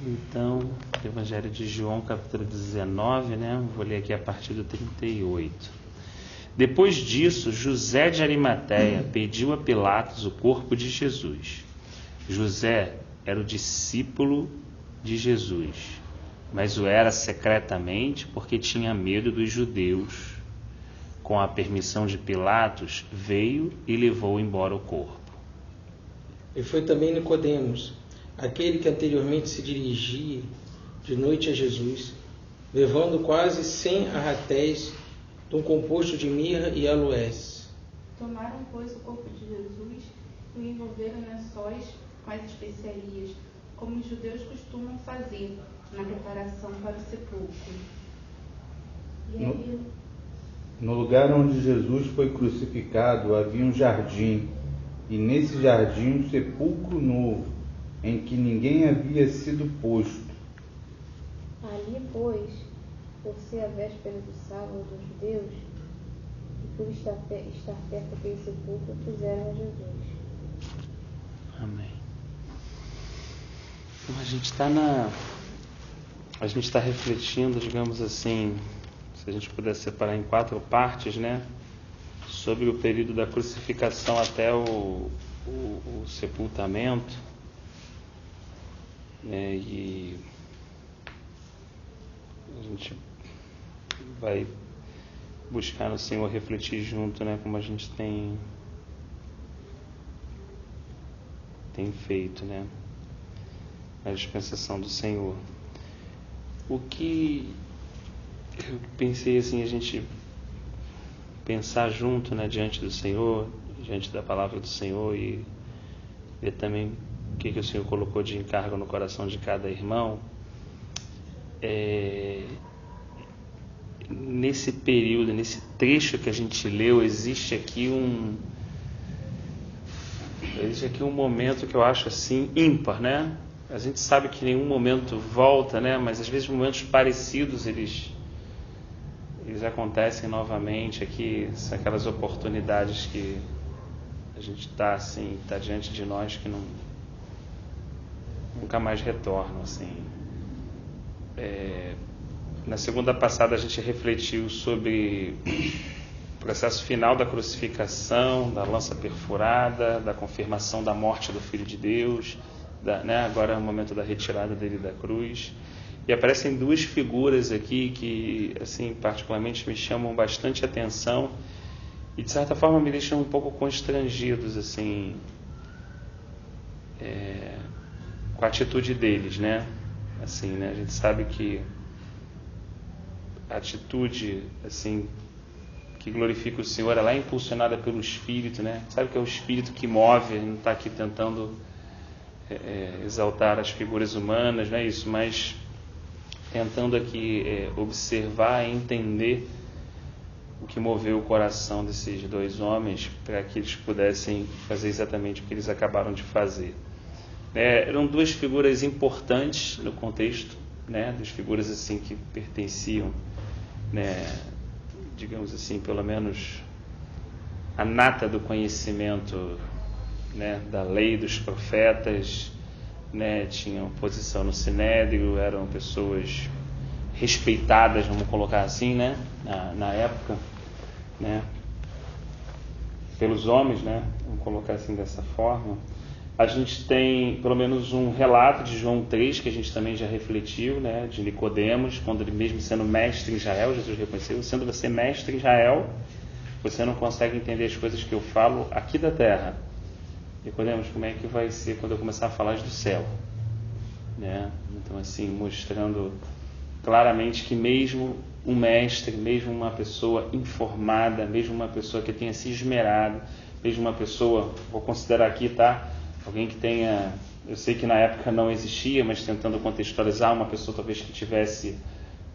Então, Evangelho de João, capítulo 19, né? Vou ler aqui a partir do 38. Depois disso, José de Arimateia pediu a Pilatos o corpo de Jesus. José era o discípulo de Jesus, mas o era secretamente porque tinha medo dos judeus. Com a permissão de Pilatos, veio e levou embora o corpo. E foi também Nicodemos, aquele que anteriormente se dirigia de noite a Jesus, levando quase 100 arratéis de um composto de mirra e aloés. Tomaram, pois, o corpo de Jesus e o envolveram em lençóis com as especiarias, como os judeus costumam fazer na preparação para o sepulcro. E aí... No lugar onde Jesus foi crucificado havia um jardim, e nesse jardim um sepulcro novo, em que ninguém havia sido posto. Ali, pois, por ser a véspera do sábado dos judeus, e por estar perto daquele sepulcro, fizeram a Jesus. Amém. Então, a gente está refletindo, digamos assim, se a gente puder separar em 4 partes, né, sobre o período da crucificação até o sepultamento, né, e a gente vai buscar no Senhor refletir junto, né, como a gente tem feito, né, na dispensação do Senhor. O que eu pensei assim, a gente pensar junto, né, diante do Senhor, diante da palavra do Senhor, e ver também o que o Senhor colocou de encargo no coração de cada irmão. Nesse período, nesse trecho que a gente leu, existe aqui um momento que eu acho assim ímpar, né? A gente sabe que nenhum momento volta, né? Mas às vezes momentos parecidos eles acontecem novamente aqui. São aquelas oportunidades que a gente está diante de nós que nunca mais retornam, assim. Na segunda passada a gente refletiu sobre o processo final da crucificação, da lança perfurada, da confirmação da morte do Filho de Deus, agora é o momento da retirada dele da cruz. E aparecem 2 figuras aqui que, assim, particularmente me chamam bastante atenção e, de certa forma, me deixam um pouco constrangidos, assim, com a atitude deles, né? Assim, né? A gente sabe que a atitude, assim, que glorifica o Senhor, ela é impulsionada pelo Espírito, né? Sabe que é o Espírito que move, não está aqui tentando exaltar as figuras humanas, não é isso, mas tentando aqui observar e entender o que moveu o coração desses 2 homens para que eles pudessem fazer exatamente o que eles acabaram de fazer. Eram 2 figuras importantes no contexto, né, 2 figuras assim que pertenciam, né, digamos assim, pelo menos a nata do conhecimento, né, da lei dos profetas, né, tinham posição no Sinédrio, eram pessoas respeitadas, vamos colocar assim, né, na época, né, pelos homens, né, vamos colocar assim dessa forma. A gente tem pelo menos um relato de João 3, que a gente também já refletiu, né, de Nicodemos, quando ele mesmo sendo mestre em Israel, Jesus reconheceu: sendo você mestre em Israel, você não consegue entender as coisas que eu falo aqui da terra. Nicodemos, como é que vai ser quando eu começar a falar do céu? Né? Então, assim, mostrando claramente que mesmo um mestre, mesmo uma pessoa informada, mesmo uma pessoa que tenha se esmerado, mesmo uma pessoa, vou considerar aqui, tá? Alguém que tenha, eu sei que na época não existia, mas tentando contextualizar, uma pessoa talvez que tivesse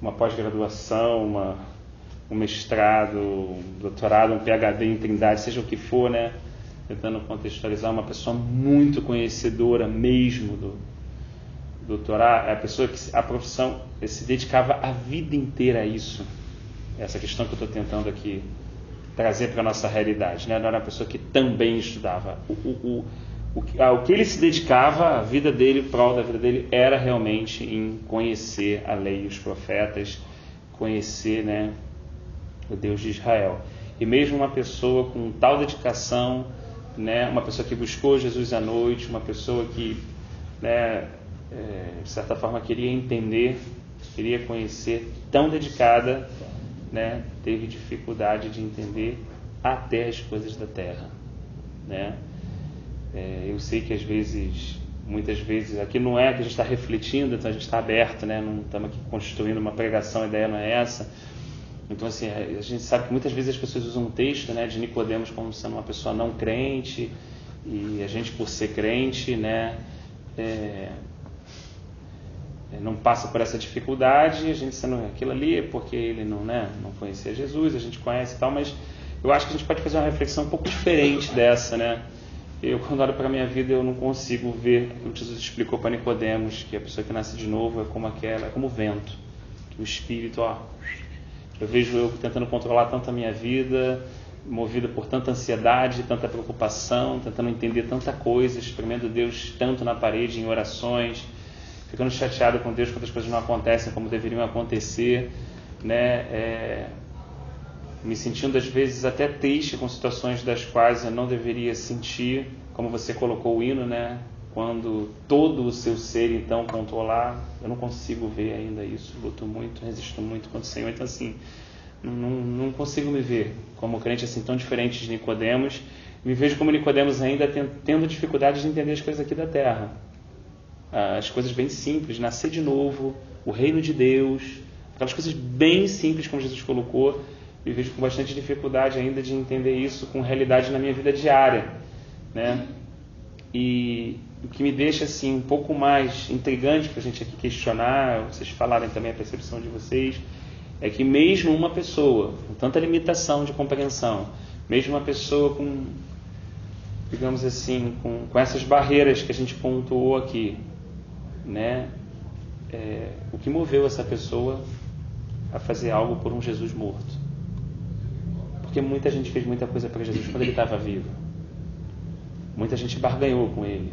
uma pós-graduação, um mestrado, um doutorado, um PhD em Trindade, seja o que for, né? Tentando contextualizar, uma pessoa muito conhecedora mesmo do Torá, a pessoa que a profissão se dedicava a vida inteira a isso. Essa questão que eu estou tentando aqui trazer para a nossa realidade, né? Não era uma pessoa que também estudava. o que ele se dedicava, a vida dele, o prol da vida dele, era realmente em conhecer a lei e os profetas, conhecer, né, o Deus de Israel. E mesmo uma pessoa com tal dedicação, né, uma pessoa que buscou Jesus à noite, uma pessoa que, né, de certa forma queria entender, queria conhecer, tão dedicada, né, teve dificuldade de entender até as coisas da terra, né? Eu sei que às vezes, muitas vezes, aqui não é que a gente está refletindo, então a gente está aberto, né? Não estamos aqui construindo uma pregação, a ideia não é essa. Então, assim, a gente sabe que muitas vezes as pessoas usam um texto, né, de Nicodemos como sendo uma pessoa não crente, e a gente, por ser crente, né, não passa por essa dificuldade, a gente sendo aquilo ali é porque ele não conhecia Jesus, a gente conhece e tal, mas eu acho que a gente pode fazer uma reflexão um pouco diferente dessa, né? Eu, quando olho para a minha vida, eu não consigo ver o que Jesus explicou para Nicodemos, que a pessoa que nasce de novo é como o vento, que o Espírito, eu vejo eu tentando controlar tanto a minha vida, movido por tanta ansiedade, tanta preocupação, tentando entender tanta coisa, espremendo Deus tanto na parede, em orações, ficando chateado com Deus quando as coisas não acontecem como deveriam acontecer, né? Me sentindo às vezes até triste com situações das quais eu não deveria sentir, como você colocou o hino, né? Quando todo o seu ser então controlar, eu não consigo ver ainda isso, luto muito, resisto muito contra o Senhor, então assim, não consigo me ver como crente assim tão diferente de Nicodemos, me vejo como Nicodemos ainda tendo dificuldade de entender as coisas aqui da terra, as coisas bem simples, nascer de novo, o reino de Deus, aquelas coisas bem simples como Jesus colocou, me vejo com bastante dificuldade ainda de entender isso com realidade na minha vida diária, né? E o que me deixa assim um pouco mais intrigante para a gente aqui questionar, vocês falarem também a percepção de vocês, é que mesmo uma pessoa com tanta limitação de compreensão, mesmo uma pessoa com, digamos assim, com essas barreiras que a gente pontuou aqui, né? O que moveu essa pessoa a fazer algo por um Jesus morto? Porque muita gente fez muita coisa para Jesus quando ele estava vivo. Muita gente barganhou com ele,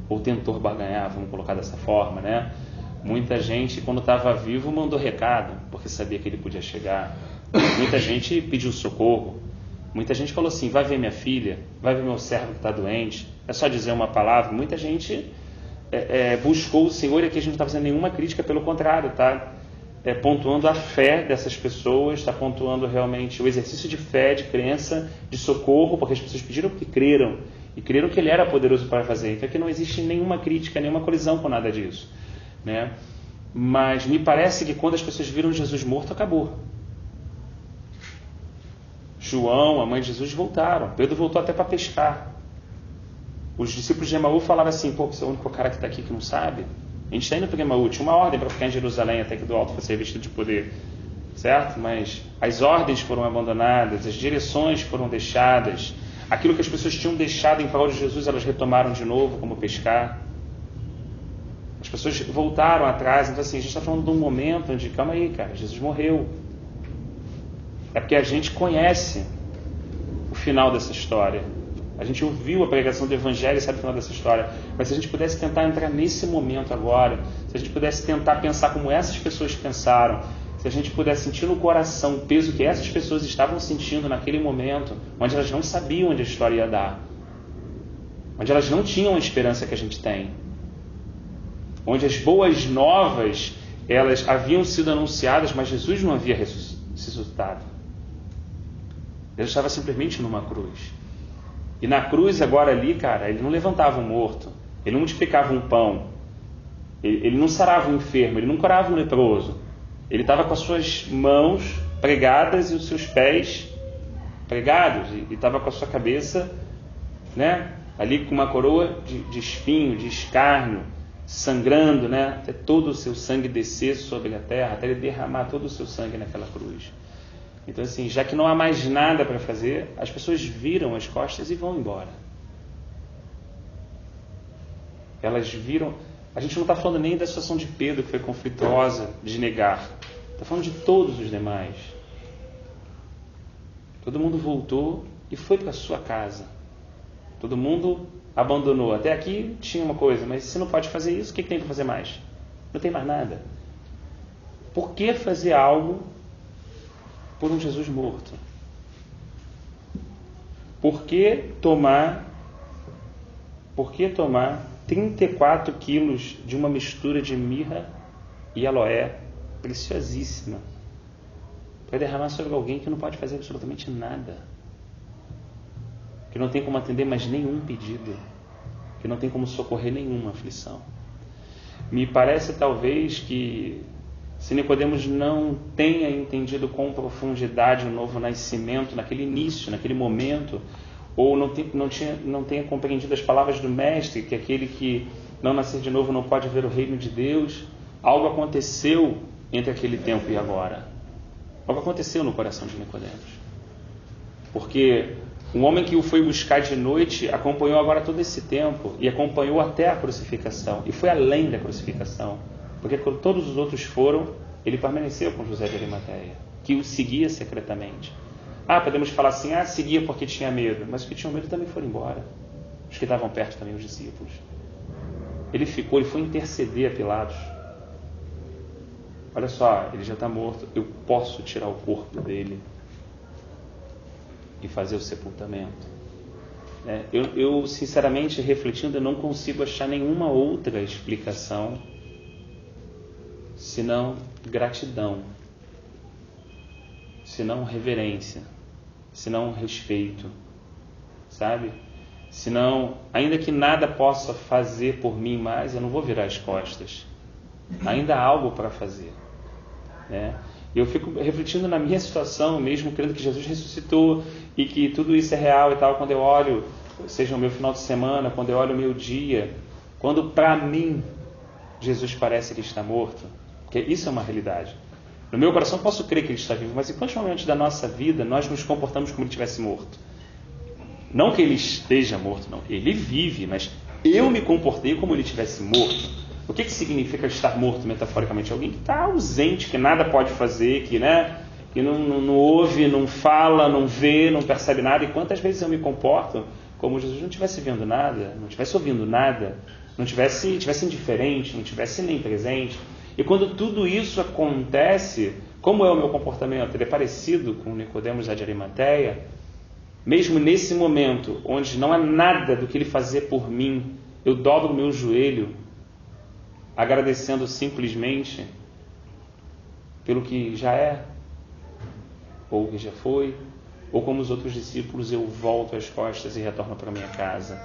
ou tentou barganhar, vamos colocar dessa forma, né? Muita gente, quando estava vivo, mandou recado, porque sabia que ele podia chegar. Muita gente pediu socorro. Muita gente falou assim, vai ver minha filha, vai ver meu servo que está doente. É só dizer uma palavra. Muita gente buscou o Senhor, e aqui a gente não está fazendo nenhuma crítica, pelo contrário, tá? Pontuando a fé dessas pessoas, está pontuando realmente o exercício de fé, de crença, de socorro, porque as pessoas pediram porque creram, e creram que ele era poderoso para fazer. Então aqui não existe nenhuma crítica, nenhuma colisão com nada disso, né? Mas me parece que quando as pessoas viram Jesus morto, acabou. João, a mãe de Jesus, voltaram. Pedro voltou até para pescar. Os discípulos de Emaú falaram assim, pô, você é o único cara que está aqui que não sabe? A gente está indo para Emaú, tinha uma ordem para ficar em Jerusalém até que do alto fosse revestido de poder, certo? Mas as ordens foram abandonadas, as direções foram deixadas, aquilo que as pessoas tinham deixado em prol de Jesus, elas retomaram de novo, como pescar. As pessoas voltaram atrás, então assim, a gente está falando de um momento onde, calma aí, cara, Jesus morreu. É porque a gente conhece o final dessa história. A gente ouviu a pregação do Evangelho e sabe o final dessa história. Mas se a gente pudesse tentar entrar nesse momento agora, se a gente pudesse tentar pensar como essas pessoas pensaram, se a gente pudesse sentir no coração o peso que essas pessoas estavam sentindo naquele momento, onde elas não sabiam onde a história ia dar, onde elas não tinham a esperança que a gente tem, onde as boas novas, elas haviam sido anunciadas, mas Jesus não havia ressuscitado. Ele estava simplesmente numa cruz. E na cruz agora ali, cara, ele não levantava um morto, ele não multiplicava um pão, ele não sarava um enfermo, ele não curava um leproso. Ele estava com as suas mãos pregadas e os seus pés pregados, e estava com a sua cabeça, né, ali com uma coroa de espinho, de escárnio, sangrando, né, até todo o seu sangue descer sobre a terra, até ele derramar todo o seu sangue naquela cruz. Então assim, já que não há mais nada para fazer, as pessoas viram as costas e vão embora. Elas viram... A gente não está falando nem da situação de Pedro, que foi conflituosa, de negar. Está falando de todos os demais. Todo mundo voltou e foi para a sua casa. Todo mundo abandonou. Até aqui tinha uma coisa, mas se não pode fazer isso, o que tem para fazer mais? Não tem mais nada. Por que fazer algo por um Jesus morto? Por que tomar 34 quilos de uma mistura de mirra e aloé preciosíssima para derramar sobre alguém que não pode fazer absolutamente nada, que não tem como atender mais nenhum pedido, que não tem como socorrer nenhuma aflição? Me parece talvez que se Nicodemos não tenha entendido com profundidade o novo nascimento naquele início, naquele momento, ou não tenha compreendido as palavras do Mestre, que aquele que não nascer de novo não pode ver o reino de Deus, algo aconteceu entre aquele tempo e agora. Algo aconteceu no coração de Nicodemos. Porque um homem que o foi buscar de noite acompanhou agora todo esse tempo e acompanhou até a crucificação e foi além da crucificação. Porque quando todos os outros foram, ele permaneceu com José de Arimateia, que o seguia secretamente. Podemos falar assim, seguia porque tinha medo, mas os que tinham medo também foram embora. Os que estavam perto também, os discípulos. Ele ficou, ele foi interceder a Pilatos. Olha só, ele já está morto, eu posso tirar o corpo dele e fazer o sepultamento. Eu sinceramente, refletindo, eu não consigo achar nenhuma outra explicação senão gratidão, senão reverência, senão respeito, sabe? Senão, ainda que nada possa fazer por mim mais, eu não vou virar as costas. Ainda há algo para fazer, né? Eu fico refletindo na minha situação, mesmo crendo que Jesus ressuscitou e que tudo isso é real e tal, quando eu olho, seja o meu final de semana, quando eu olho o meu dia, quando para mim Jesus parece que está morto, porque isso é uma realidade. No meu coração posso crer que ele está vivo, mas em quantos momentos da nossa vida nós nos comportamos como ele estivesse morto? Não que ele esteja morto, não. Ele vive, mas eu me comportei como ele estivesse morto. O que significa estar morto metaforicamente? Alguém que está ausente, que nada pode fazer, que não ouve, não fala, não vê, não percebe nada. E quantas vezes eu me comporto como Jesus não estivesse vendo nada, não estivesse ouvindo nada, não estivesse indiferente, não estivesse nem presente. E quando tudo isso acontece, como é o meu comportamento? Ele é parecido com Nicodemos de Arimateia. Mesmo nesse momento, onde não há nada do que ele fazer por mim, eu dobro o meu joelho, agradecendo simplesmente pelo que já é, ou que já foi, ou como os outros discípulos, eu volto as costas e retorno para minha casa.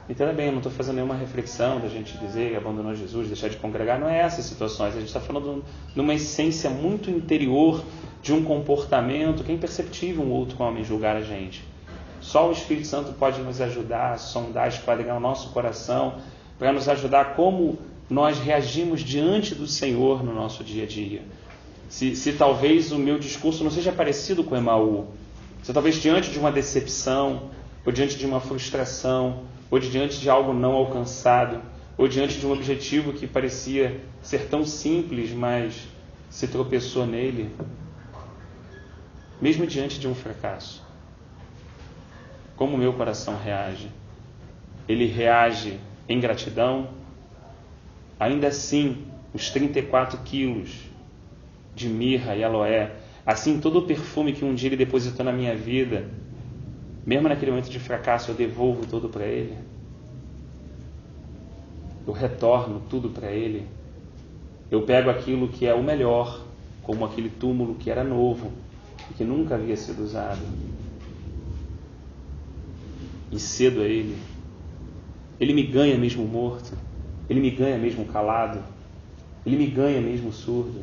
Entenda bem, eu não estou fazendo nenhuma reflexão da gente dizer que abandonou Jesus, deixar de congregar, não é essas situações. A gente está falando de uma essência muito interior, de um comportamento que é imperceptível um outro homem julgar a gente. Só o Espírito Santo pode nos ajudar a sondar, esquadrinhar o nosso coração, para nos ajudar como nós reagimos diante do Senhor no nosso dia a dia. Se talvez o meu discurso não seja parecido com Emaú, se talvez diante de uma decepção, ou diante de uma frustração, ou diante de algo não alcançado, ou diante de um objetivo que parecia ser tão simples, mas se tropeçou nele, mesmo diante de um fracasso, como o meu coração reage? Ele reage em gratidão? Ainda assim, os 34 quilos de mirra e aloé, assim todo o perfume que um dia ele depositou na minha vida, mesmo naquele momento de fracasso, eu devolvo tudo para ele? Eu retorno tudo para ele? Eu pego aquilo que é o melhor, como aquele túmulo que era novo e que nunca havia sido usado, e cedo a ele? Ele me ganha mesmo morto? Ele me ganha mesmo calado? Ele me ganha mesmo surdo?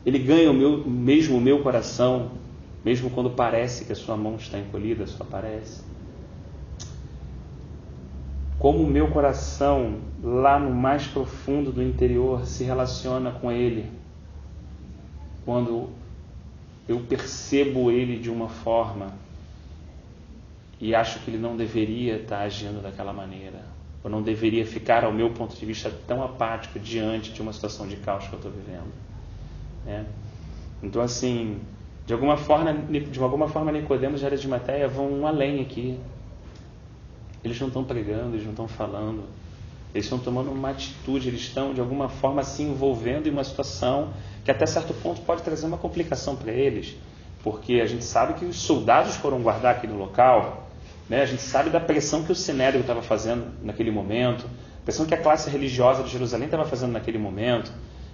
Ele ganha mesmo o meu coração, mesmo quando parece que a sua mão está encolhida, só parece? Como o meu coração, lá no mais profundo do interior, se relaciona com ele, quando eu percebo ele de uma forma e acho que ele não deveria estar agindo daquela maneira, ou não deveria ficar, ao meu ponto de vista, tão apático diante de uma situação de caos que eu estou vivendo, né? Então, assim, de alguma forma Nicodemos e Arimateia vão além aqui. Eles não estão pregando, eles não estão falando, eles estão tomando uma atitude, eles estão de alguma forma se envolvendo em uma situação que até certo ponto pode trazer uma complicação para eles, porque a gente sabe que os soldados foram guardar aquele local, né? A gente sabe da pressão que o Sinédrio estava fazendo naquele momento, a pressão que a classe religiosa de Jerusalém estava fazendo naquele momento.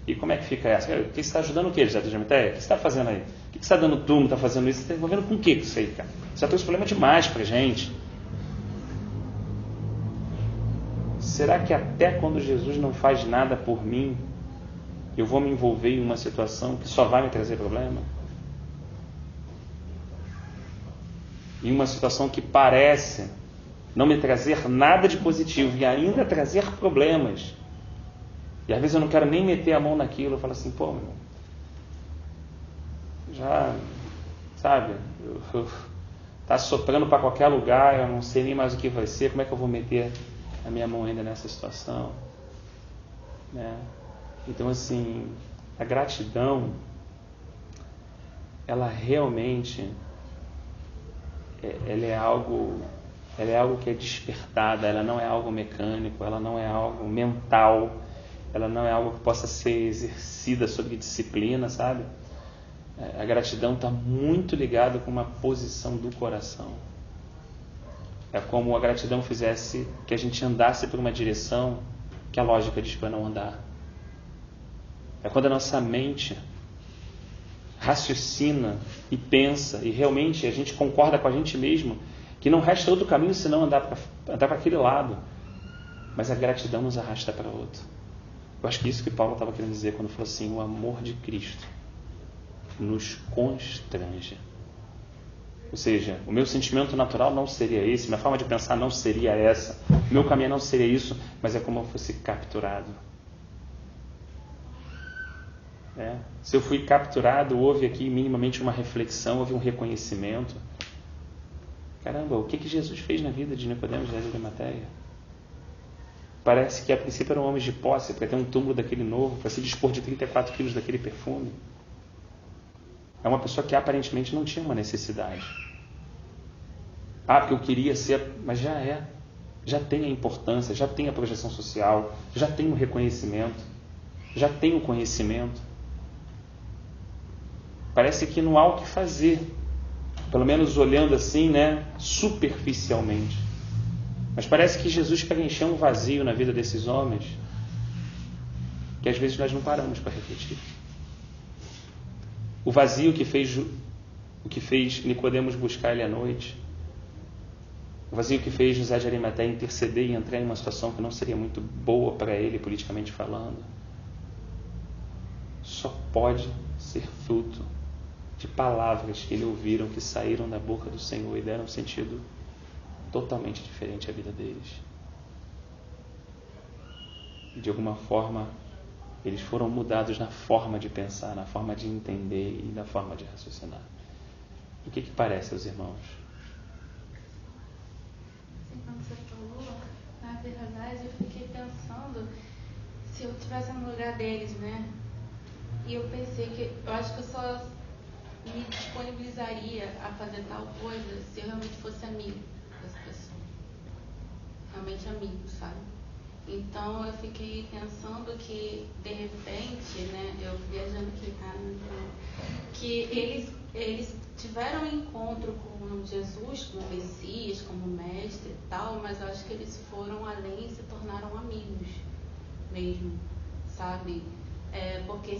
E como é que fica essa? O que você está ajudando o quê, José de Arimateia? O que você está fazendo aí? O que você está dando túmulo, está fazendo isso? Você está envolvendo com o que isso aí, cara? Isso já trouxe problema demais para a gente. Será que até quando Jesus não faz nada por mim, eu vou me envolver em uma situação que só vai me trazer problema? Em uma situação que parece não me trazer nada de positivo e ainda trazer problemas. E às vezes eu não quero nem meter a mão naquilo. Eu falo assim, pô, meu, já, sabe, tá soprando para qualquer lugar, eu não sei nem mais o que vai ser, como é que eu vou meter a minha mão ainda nessa situação? Né? Então, assim, a gratidão, ela realmente, ela é algo que é despertada, ela não é algo mecânico, ela não é algo mental, ela não é algo que possa ser exercida sob disciplina, sabe? A gratidão está muito ligada com uma posição do coração. É como a gratidão fizesse que a gente andasse por uma direção que a lógica diz para não andar. É quando a nossa mente raciocina e pensa e realmente a gente concorda com a gente mesmo que não resta outro caminho senão andar para aquele lado. Mas a gratidão nos arrasta para outro. Eu acho que isso que Paulo estava querendo dizer quando falou assim, o amor de Cristo nos constrange. Ou seja, o meu sentimento natural não seria esse, minha forma de pensar não seria essa, o meu caminho não seria isso, mas é como eu fosse capturado. Se eu fui capturado, houve aqui minimamente uma reflexão, houve um reconhecimento. Caramba, o que Jesus fez na vida de Nicodemo de Arimateia? Parece que a princípio eram homens de posse, para ter um túmulo daquele novo, para se dispor de 34 quilos daquele perfume. É uma pessoa que aparentemente não tinha uma necessidade. Porque eu queria ser, mas já tem a importância, já tem a projeção social, já tem o reconhecimento, já tem o conhecimento. Parece que não há o que fazer, pelo menos olhando assim, né, superficialmente. Mas parece que Jesus preencheu um vazio na vida desses homens que às vezes nós não paramos para refletir. O vazio que fez Nicodemos buscar ele à noite. O vazio que fez José de Arimateia interceder e entrar em uma situação que não seria muito boa para ele, politicamente falando. Só pode ser fruto de palavras que ele ouviram, que saíram da boca do Senhor e deram um sentido totalmente diferente à vida deles. De alguma forma, eles foram mudados na forma de pensar, na forma de entender e na forma de raciocinar. O que parece aos irmãos? Assim, quando você falou, na verdade, eu fiquei pensando se eu estivesse no lugar deles, né? E eu pensei que eu acho que eu só me disponibilizaria a fazer tal coisa se eu realmente fosse amigo das pessoas. Realmente amigo, sabe? Então eu fiquei pensando que, de repente, né, eu viajando aqui, que eles tiveram um encontro com Jesus, como Messias, como mestre e tal, mas eu acho que eles foram além e se tornaram amigos mesmo, sabe? Porque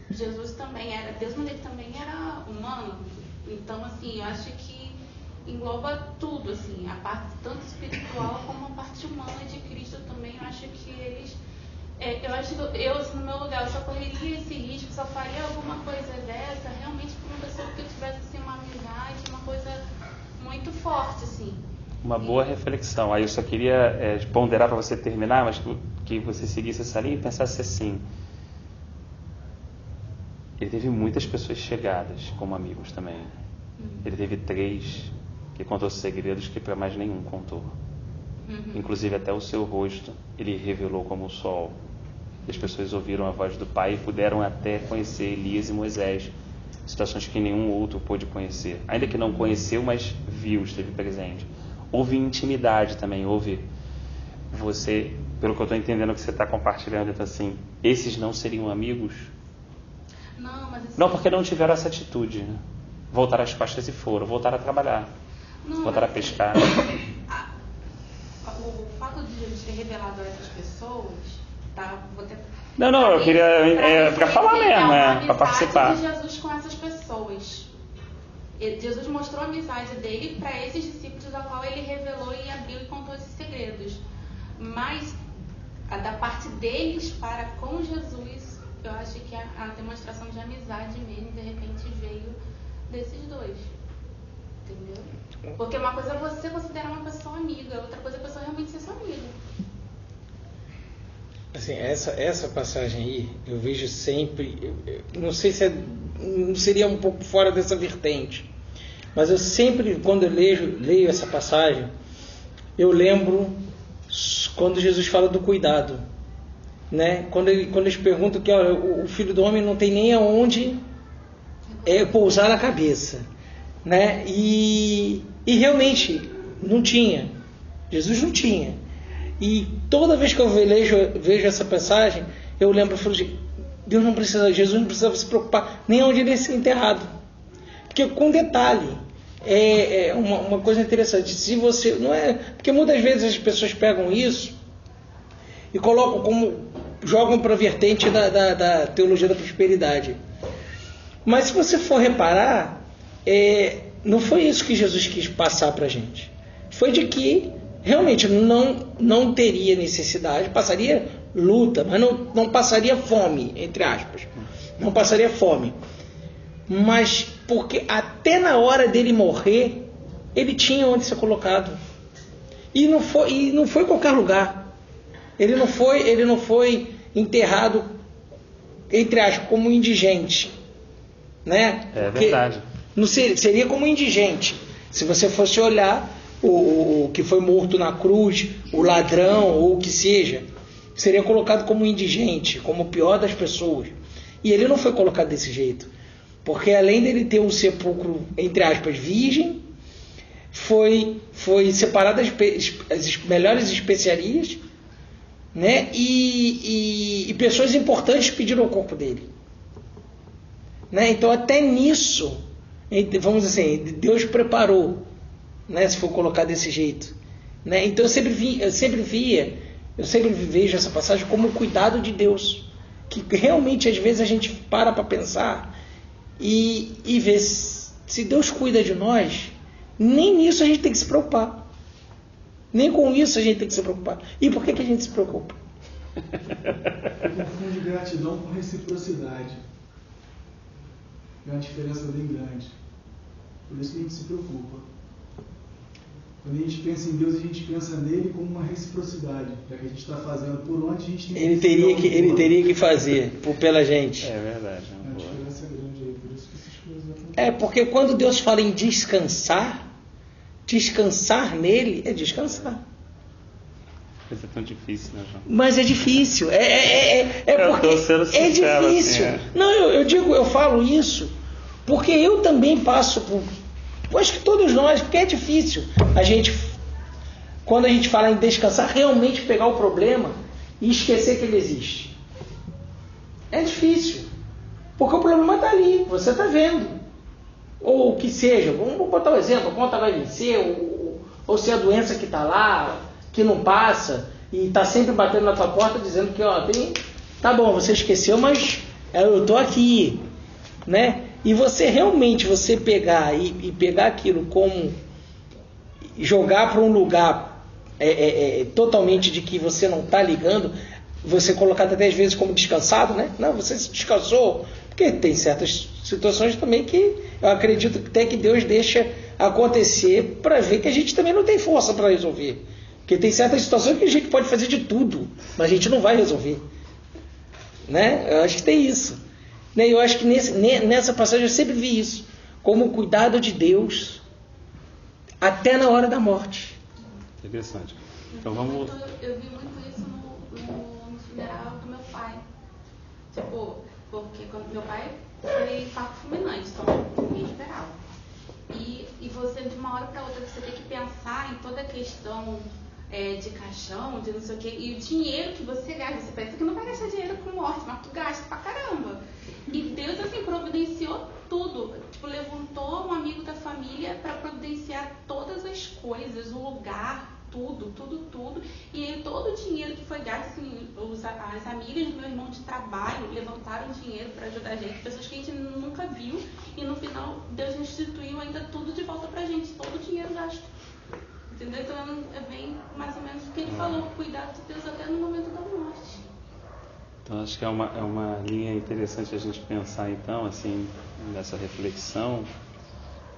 Jesus também era, Deus, mas ele também era humano. Então, assim, eu acho que engloba tudo, assim, a parte tanto espiritual como a parte humana de Cristo também. Eu acho que eles, eu acho que eu, assim, no meu lugar, eu só correria esse risco, só faria alguma coisa dessa realmente por uma pessoa que eu tivesse, assim, uma amizade, uma coisa muito forte, assim. Uma boa reflexão. Aí eu só queria ponderar para você terminar, mas que você seguisse essa linha e pensasse assim: ele teve muitas pessoas chegadas como amigos também. Ele teve 3 que contou segredos que para mais nenhum contou. Inclusive até o seu rosto ele revelou como o sol. As pessoas ouviram a voz do Pai e puderam até conhecer Elias e Moisés, situações que nenhum outro pôde conhecer. Ainda que não conheceu, mas viu, esteve presente. houve intimidade também, houve você, pelo que eu estou entendendo que você está compartilhando, então assim, esses não seriam amigos? Não, mas assim, Não, porque não tiveram essa atitude, né? Voltaram as costas e foram, voltaram a trabalhar, voltaram a pescar. O fato de Jesus ter revelado a essas pessoas, tá? Não, eu queria para falar mesmo, para participar. A amizade de Jesus com essas pessoas. Jesus mostrou a amizade dele para esses discípulos, a qual ele revelou e abriu e contou esses segredos. Mas da parte deles para com Jesus, eu acho que a demonstração de amizade mesmo, de repente, veio desses dois. Entendeu? Porque uma coisa é você considerar uma pessoa amiga, outra coisa é a pessoa realmente ser sua amiga. Assim, essa passagem aí, eu vejo sempre, não sei se seria um pouco fora dessa vertente, mas eu sempre, quando eu leio essa passagem, eu lembro quando Jesus fala do cuidado, né? Quando eles perguntam que o Filho do Homem não tem nem aonde pousar a cabeça, né? E realmente não tinha, Jesus não tinha. E toda vez que eu vejo essa passagem, eu lembro, Jesus não precisava se preocupar nem onde ele ia ser enterrado. Porque com detalhe, é uma coisa interessante, se você, não é, porque muitas vezes as pessoas pegam isso e jogam para a vertente da teologia da prosperidade. Mas se você for reparar, não foi isso que Jesus quis passar para a gente. Foi de que realmente não teria necessidade, passaria luta, mas não passaria fome, entre aspas. Não passaria fome. Mas porque até na hora dele morrer, ele tinha onde ser colocado. E não foi em qualquer lugar. Ele não foi enterrado, entre aspas, como indigente. Né? É verdade. Seria como indigente. Se você fosse olhar o que foi morto na cruz, o ladrão, ou o que seja, seria colocado como indigente, como o pior das pessoas. E ele não foi colocado desse jeito. Porque além dele ter um sepulcro, entre aspas, virgem, foi separado as melhores especiarias, né? E pessoas importantes pediram o corpo dele. Né? Então até nisso, vamos dizer assim, Deus preparou, né? Se for colocar desse jeito. Né? Então eu sempre vejo essa passagem como o cuidado de Deus. Que realmente às vezes a gente para pensar e ver se Deus cuida de nós, nem nisso a gente tem que se preocupar. Nem com isso a gente tem que se preocupar. E por que a gente se preocupa? Confunde gratidão com reciprocidade. É uma diferença bem grande. Por isso que a gente se preocupa. Quando a gente pensa em Deus, a gente pensa nele como uma reciprocidade. Já que a gente está fazendo por onde a gente tem que Ele teria que fazer pela gente. É verdade. É uma diferença grande aí. Por isso que essas coisas acontecem. Porque quando Deus fala em descansar nele é descansar. Coisa tão difícil, né, João? Mas é difícil. Porque é difícil. Assim, Não, eu falo isso porque eu também passo por. Eu acho que todos nós, porque é difícil quando a gente fala em descansar, realmente pegar o problema e esquecer que ele existe. É difícil. Porque o problema está ali, você está vendo. Ou o que seja, vamos botar um exemplo, a conta vai vencer, ou se a doença que está lá, que não passa, e está sempre batendo na tua porta dizendo que tá bom, você esqueceu, mas eu estou aqui, né? E você realmente pegar e pegar aquilo como jogar para um lugar totalmente de que você não está ligando, você colocar até às vezes como descansado, né? Não, você descansou, porque tem certas situações também que eu acredito até que Deus deixa acontecer para ver que a gente também não tem força para resolver. Porque tem certas situações que a gente pode fazer de tudo, mas a gente não vai resolver. Né? Eu acho que tem isso. Né? Eu acho que nessa passagem eu sempre vi isso, como o cuidado de Deus até na hora da morte. Interessante. Então vamos. Eu vi muito isso no funeral do meu pai. Tipo, porque quando meu pai foi infarto fulminante, então ninguém esperava. E você de uma hora para outra você tem que pensar em toda a questão de caixão, de não sei o quê, e o dinheiro que você gasta, você pensa que não vai gastar dinheiro com morte, mas tu gasta pra caramba. E Deus, assim, providenciou tudo. Tipo, levantou um amigo da família para providenciar todas as coisas, o lugar, tudo. E aí todo o dinheiro que foi gasto, assim, as amigas do meu irmão de trabalho levantaram dinheiro para ajudar a gente, pessoas que a gente nunca viu, e no final Deus restituiu ainda tudo de volta pra gente, todo o dinheiro gasto. Entendeu? Então é bem mais ou menos o que ele falou, cuidar de Deus até no momento da morte. Então acho que é uma linha interessante a gente pensar então, assim, nessa reflexão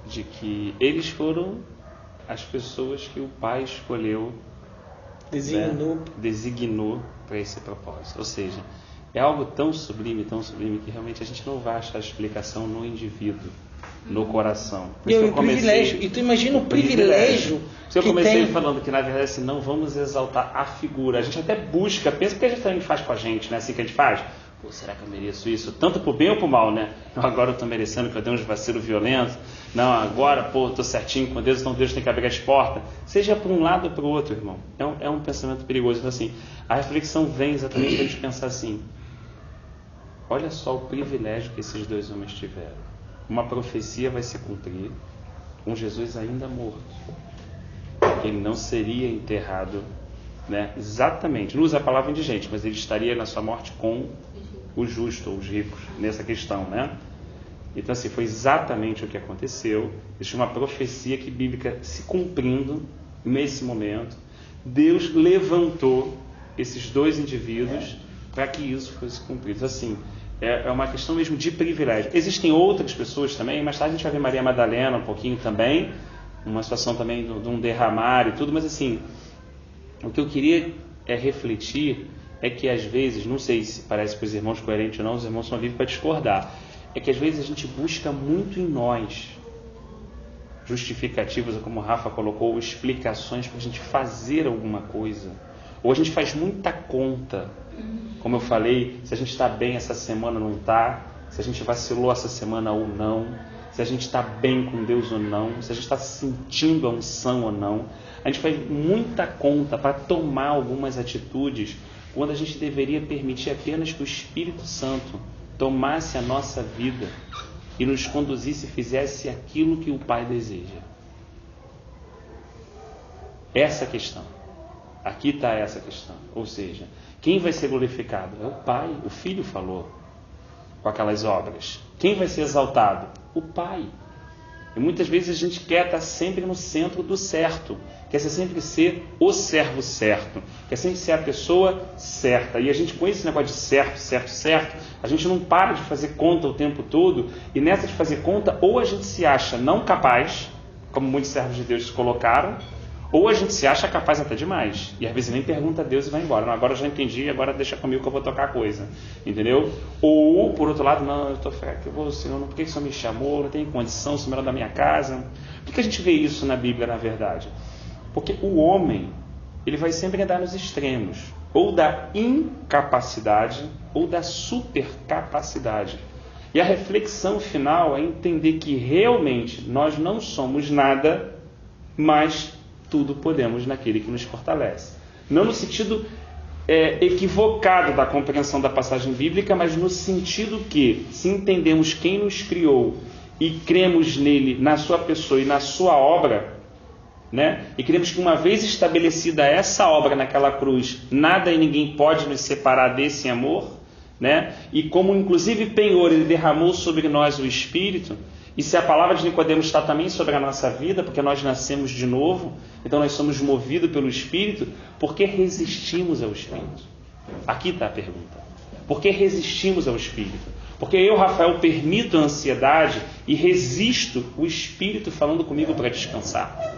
de que eles foram as pessoas que o Pai escolheu, designou para esse propósito. Ou seja, é algo tão sublime, que realmente a gente não vai achar explicação no indivíduo, no coração. E o privilégio. E tu imagina o privilégio. Eu comecei falando que, na verdade, assim, não vamos exaltar a figura. A gente até busca, pensa porque a gente também faz com a gente, né? Assim que a gente faz. Pô, será que eu mereço isso? Tanto pro bem ou pro mal, né? Não, agora eu estou merecendo que eu dei uns vacilos violentos. Não, agora, pô, estou certinho com Deus, então Deus tem que abrir as portas. Seja para um lado ou para o outro, irmão. É um pensamento perigoso. Então, assim, a reflexão vem exatamente para a gente pensar assim: olha só o privilégio que esses dois homens tiveram. Uma profecia vai se cumprir com Jesus ainda morto. Ele não seria enterrado, né? Exatamente, não usa a palavra indigente, mas ele estaria na sua morte com os justos, ou os ricos, nessa questão, né? Então, assim, foi exatamente o que aconteceu. Existe uma profecia que bíblica se cumprindo nesse momento. Deus levantou esses dois indivíduos para que isso fosse cumprido. Assim, é uma questão mesmo de privilégio. Existem outras pessoas também, mais tarde a gente vai ver Maria Madalena um pouquinho também, uma situação também de um derramar e tudo, mas assim, o que eu queria refletir é que às vezes, não sei se parece para os irmãos coerente ou não, os irmãos são livres para discordar, é que às vezes a gente busca muito em nós justificativas, ou como o Rafa colocou, explicações para a gente fazer alguma coisa, ou a gente faz muita conta, como eu falei, se a gente está bem essa semana ou não está, se a gente vacilou essa semana ou não, se a gente está bem com Deus ou não, se a gente está sentindo a unção ou não. A gente faz muita conta para tomar algumas atitudes, quando a gente deveria permitir apenas que o Espírito Santo tomasse a nossa vida e nos conduzisse e fizesse aquilo que o Pai deseja. Essa é a questão. Aqui está essa questão. Ou seja, quem vai ser glorificado? É o Pai. O Filho falou com aquelas obras. Quem vai ser exaltado? O Pai. E muitas vezes a gente quer estar sempre no centro do certo. Quer sempre ser o servo certo. Quer sempre ser a pessoa certa. E a gente, com esse negócio de certo, a gente não para de fazer conta o tempo todo. E nessa de fazer conta, ou a gente se acha não capaz, como muitos servos de Deus se colocaram, ou a gente se acha capaz até demais. E às vezes nem pergunta a Deus e vai embora. Não, agora eu já entendi, agora deixa comigo que eu vou tocar a coisa. Entendeu? Ou, por outro lado, não, eu estou fraco, eu vou, Senhor, por que o Senhor me chamou? Não tenho condição, o Senhor é da minha casa. Por que a gente vê isso na Bíblia, na verdade? Porque o homem, ele vai sempre andar nos extremos. Ou da incapacidade, ou da supercapacidade. E a reflexão final é entender que realmente nós não somos nada, mas tudo podemos naquele que nos fortalece. Não no sentido equivocado da compreensão da passagem bíblica, mas no sentido que, se entendemos quem nos criou e cremos nele, na sua pessoa e na sua obra, né? E cremos que uma vez estabelecida essa obra naquela cruz, nada e ninguém pode nos separar desse amor, né? E como inclusive penhor ele derramou sobre nós o Espírito. E se a palavra de Nicodemos está também sobre a nossa vida, porque nós nascemos de novo, então nós somos movidos pelo Espírito, por que resistimos ao Espírito? Aqui está a pergunta. Por que resistimos ao Espírito? Porque eu, Rafael, permito a ansiedade e resisto o Espírito falando comigo para descansar.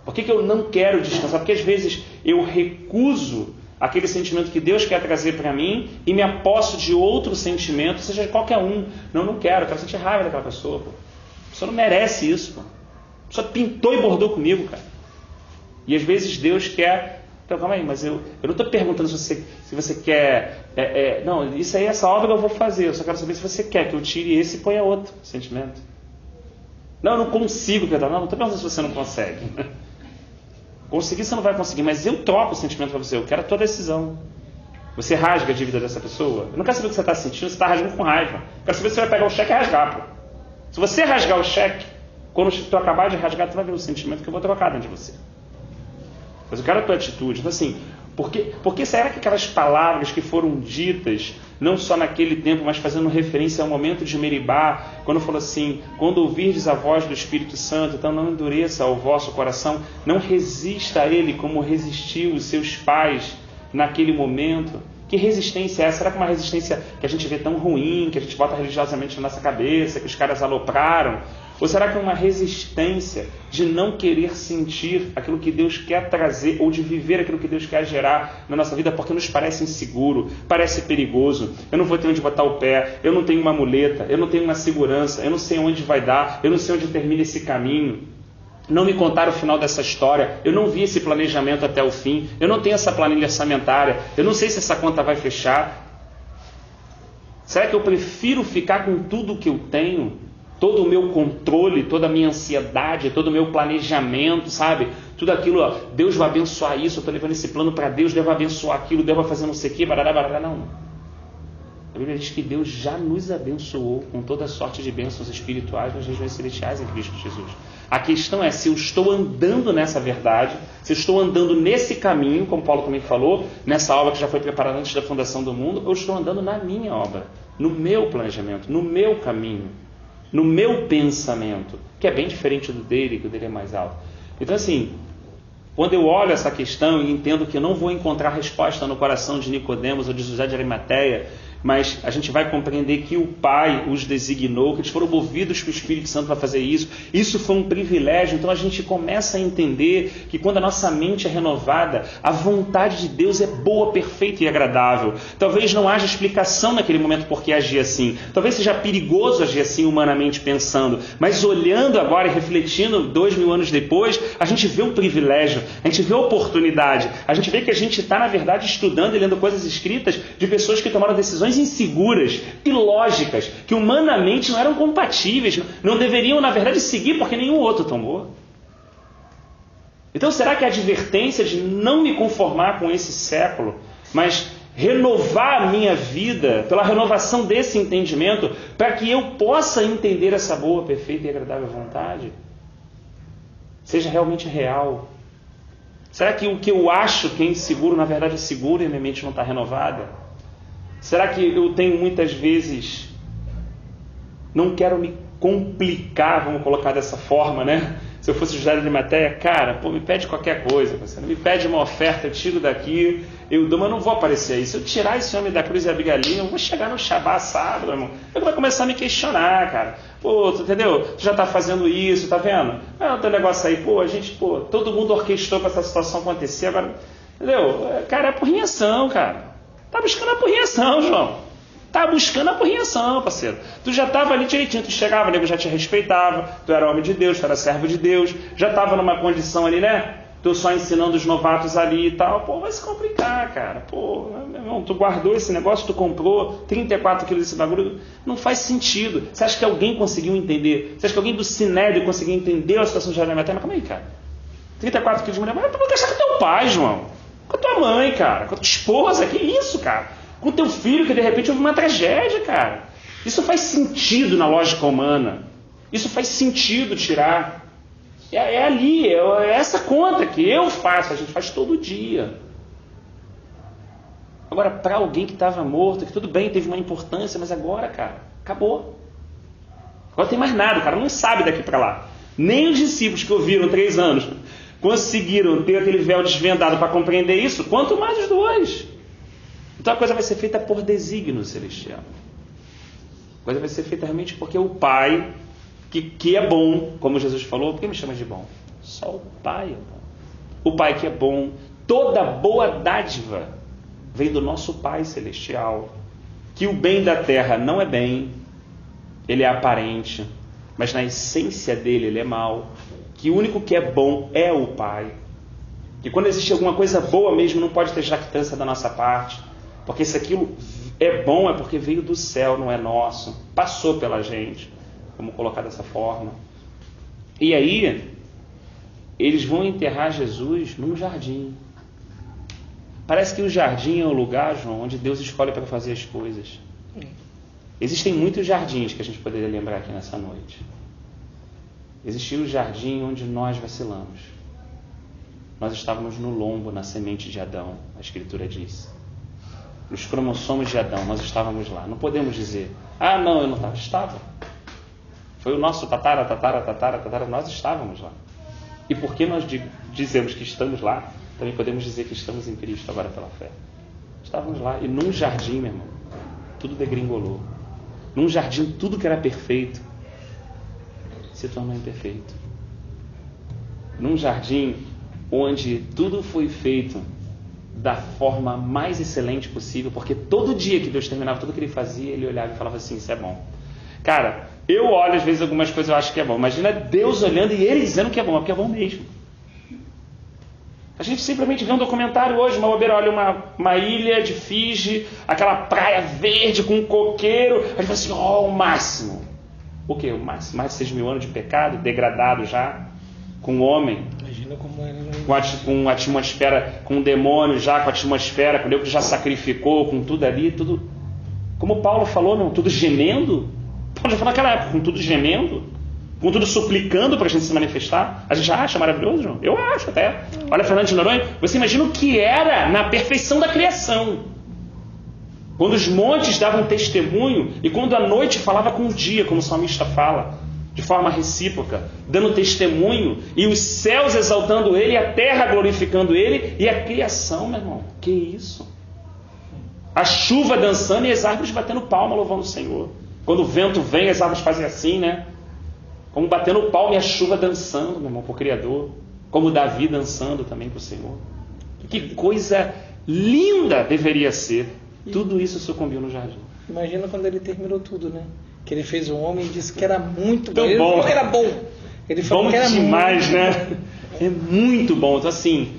Por que eu não quero descansar? Porque às vezes eu recuso aquele sentimento que Deus quer trazer para mim e me aposto de outro sentimento, seja qualquer um. Não quero, eu quero sentir raiva daquela pessoa. Pô. A pessoa não merece isso. Pô. A pessoa pintou e bordou comigo, cara. E às vezes Deus quer... Então, calma aí, mas eu não estou perguntando se você quer... não, isso aí, essa obra eu vou fazer. Eu só quero saber se você quer que eu tire esse e ponha outro sentimento. Não, eu não consigo perdoar. Não estou perguntando se você não consegue. Conseguir você não vai conseguir, mas eu troco o sentimento para você. Eu quero a tua decisão. Você rasga a dívida dessa pessoa? Eu não quero saber o que você está sentindo, você está rasgando com raiva. Eu quero saber se você vai pegar o cheque e rasgar. Pô. Se você rasgar o cheque, quando tu acabar de rasgar, tu vai ver o sentimento que eu vou trocar dentro de você. Mas eu quero a tua atitude. Então assim, porque será que aquelas palavras que foram ditas, não só naquele tempo, mas fazendo referência ao momento de Meribá, quando falou assim, quando ouvirdes a voz do Espírito Santo, então não endureça o vosso coração, não resista a ele como resistiu os seus pais naquele momento. Que resistência é essa? Será que é uma resistência que a gente vê tão ruim, que a gente bota religiosamente na nossa cabeça, que os caras alopraram? Ou será que é uma resistência de não querer sentir aquilo que Deus quer trazer, ou de viver aquilo que Deus quer gerar na nossa vida, porque nos parece inseguro, parece perigoso, eu não vou ter onde botar o pé, eu não tenho uma muleta, eu não tenho uma segurança, eu não sei onde vai dar, eu não sei onde termina esse caminho. Não me contaram o final dessa história, eu não vi esse planejamento até o fim, eu não tenho essa planilha orçamentária, eu não sei se essa conta vai fechar. Será que eu prefiro ficar com tudo que eu tenho? Todo o meu controle, toda a minha ansiedade, todo o meu planejamento, sabe? Tudo aquilo, ó, Deus vai abençoar isso, eu estou levando esse plano para Deus, Deus vai abençoar aquilo, Deus vai fazer não sei o quê, barará, barará, não. A Bíblia diz que Deus já nos abençoou com toda sorte de bênçãos espirituais nas regiões celestiais em Cristo Jesus. A questão é se eu estou andando nessa verdade, se eu estou andando nesse caminho, como Paulo também falou, nessa obra que já foi preparada antes da fundação do mundo, ou estou andando na minha obra, no meu planejamento, no meu caminho, no meu pensamento, que é bem diferente do dele, que o dele é mais alto. Então assim, quando eu olho essa questão e entendo que eu não vou encontrar resposta no coração de Nicodemos ou de José de Arimateia, mas a gente vai compreender que o Pai os designou, que eles foram movidos pelo Espírito Santo para fazer isso. Isso foi um privilégio. Então a gente começa a entender que quando a nossa mente é renovada, a vontade de Deus é boa, perfeita e agradável. Talvez não haja explicação naquele momento por que agir assim. Talvez seja perigoso agir assim humanamente pensando. Mas olhando agora e refletindo 2000 anos depois, a gente vê o privilégio, a gente vê a oportunidade, a gente vê que a gente está, na verdade, estudando e lendo coisas escritas de pessoas que tomaram decisões inseguras, ilógicas, que humanamente não eram compatíveis, não deveriam, na verdade, seguir porque nenhum outro tomou. Então, será que a advertência de não me conformar com esse século, mas renovar a minha vida pela renovação desse entendimento, para que eu possa entender essa boa, perfeita e agradável vontade, seja realmente real? Será que o que eu acho que é inseguro, na verdade é seguro e a minha mente não está renovada? Será que eu tenho muitas vezes, não quero me complicar, vamos colocar dessa forma, né? Se eu fosse José de Arimateia, cara, pô, me pede qualquer coisa, você não me pede uma oferta, eu tiro daqui, eu dou, mas não vou aparecer aí. Se eu tirar esse homem da cruz e a bigalinha, eu vou chegar no Shabá sábado, irmão. Eu vou começar a me questionar, cara. Pô, tu entendeu? Tu já tá fazendo isso, tá vendo? Ah, teu negócio aí, pô, a gente, pô, todo mundo orquestrou para essa situação acontecer, agora, entendeu? Cara, é por reação, cara. Tá buscando a porrinhação, João. Tá buscando a porrinhação, parceiro. Tu já estava ali direitinho, tu chegava, o nego já te respeitava, tu era homem de Deus, tu era servo de Deus, já estava numa condição ali, né? Tu só ensinando os novatos ali e tal. Pô, vai se complicar, cara. Pô, meu irmão, tu guardou esse negócio, tu comprou 34 quilos desse bagulho, não faz sentido. Você acha que alguém conseguiu entender? Você acha que alguém do Sinédrio conseguiu entender a situação de Arimateia? Mas calma aí, cara. 34 quilos de mulher, mas tu não deixar com teu pai, João. Com a tua mãe, cara, com a tua esposa, que isso, cara? Com o teu filho, que de repente houve uma tragédia, cara. Isso faz sentido na lógica humana. Isso faz sentido tirar. É ali, é essa conta que eu faço, a gente faz todo dia. Agora, para alguém que estava morto, que tudo bem, teve uma importância, mas agora, cara, acabou. Agora não tem mais nada, o cara não sabe daqui para lá. Nem os discípulos que ouviram 3 anos conseguiram ter aquele véu desvendado para compreender isso, quanto mais os dois. Então a coisa vai ser feita por desígnio celestial. A coisa vai ser feita realmente porque o Pai, que é bom, como Jesus falou, por que me chama de bom? Só o Pai é bom. O Pai que é bom, toda boa dádiva vem do nosso Pai celestial. Que o bem da terra não é bem, ele é aparente, mas na essência dele ele é mau. Que o único que é bom é o Pai. Que quando existe alguma coisa boa mesmo, não pode ter jactância da nossa parte. Porque se aquilo é bom, é porque veio do céu, não é nosso. Passou pela gente. Vamos colocar dessa forma. E aí, eles vão enterrar Jesus num jardim. Parece que o jardim é o lugar, João, onde Deus escolhe para fazer as coisas. Existem muitos jardins que a gente poderia lembrar aqui nessa noite. Existia o jardim onde nós vacilamos. Nós estávamos no lombo, na semente de Adão, a Escritura diz. Nos cromossomos de Adão, nós estávamos lá. Não podemos dizer, não, eu não estava. Estava. Foi o nosso tatara, nós estávamos lá. E porque nós dizemos que estamos lá, também podemos dizer que estamos em Cristo agora pela fé. Estávamos lá. E num jardim, meu irmão, tudo degringolou. Num jardim, tudo que era perfeito se tornou imperfeito. Num jardim onde tudo foi feito da forma mais excelente possível, porque todo dia que Deus terminava tudo que Ele fazia, Ele olhava e falava assim, isso é bom. Cara, eu olho às vezes algumas coisas eu acho que é bom. Imagina Deus olhando e Ele dizendo que é bom, porque é bom mesmo. A gente simplesmente vê um documentário hoje, uma bobeira, olha uma ilha de Fiji, aquela praia verde com um coqueiro, a gente fala assim, o máximo. O quê? O máximo? Mais de 6 mil anos de pecado, degradado já, com o homem. Imagina como era. Com a atmosfera, com o demônio já, com a atmosfera, com o Deus que já sacrificou, com tudo ali, tudo. Como Paulo falou, não, tudo gemendo. Paulo já falou naquela época, com tudo gemendo. Com tudo suplicando para a gente se manifestar. A gente acha maravilhoso, João? Eu acho até. Olha, Fernando de Noronha, você imagina o que era na perfeição da criação. Quando os montes davam testemunho e quando a noite falava com o dia, como o salmista fala, de forma recíproca, dando testemunho, e os céus exaltando Ele, e a terra glorificando Ele, e a criação, meu irmão, que isso? A chuva dançando e as árvores batendo palma, louvando o Senhor. Quando o vento vem, as árvores fazem assim, né? Como batendo palma e a chuva dançando, meu irmão, para o Criador. Como Davi dançando também para o Senhor. Que coisa linda deveria ser. Tudo isso sucumbiu no jardim. Imagina quando ele terminou tudo, né? Que ele fez um homem e disse que era muito bom. Ele falou que era bom. Ele falou que era demais, muito né? bom. É muito bom. Então, assim,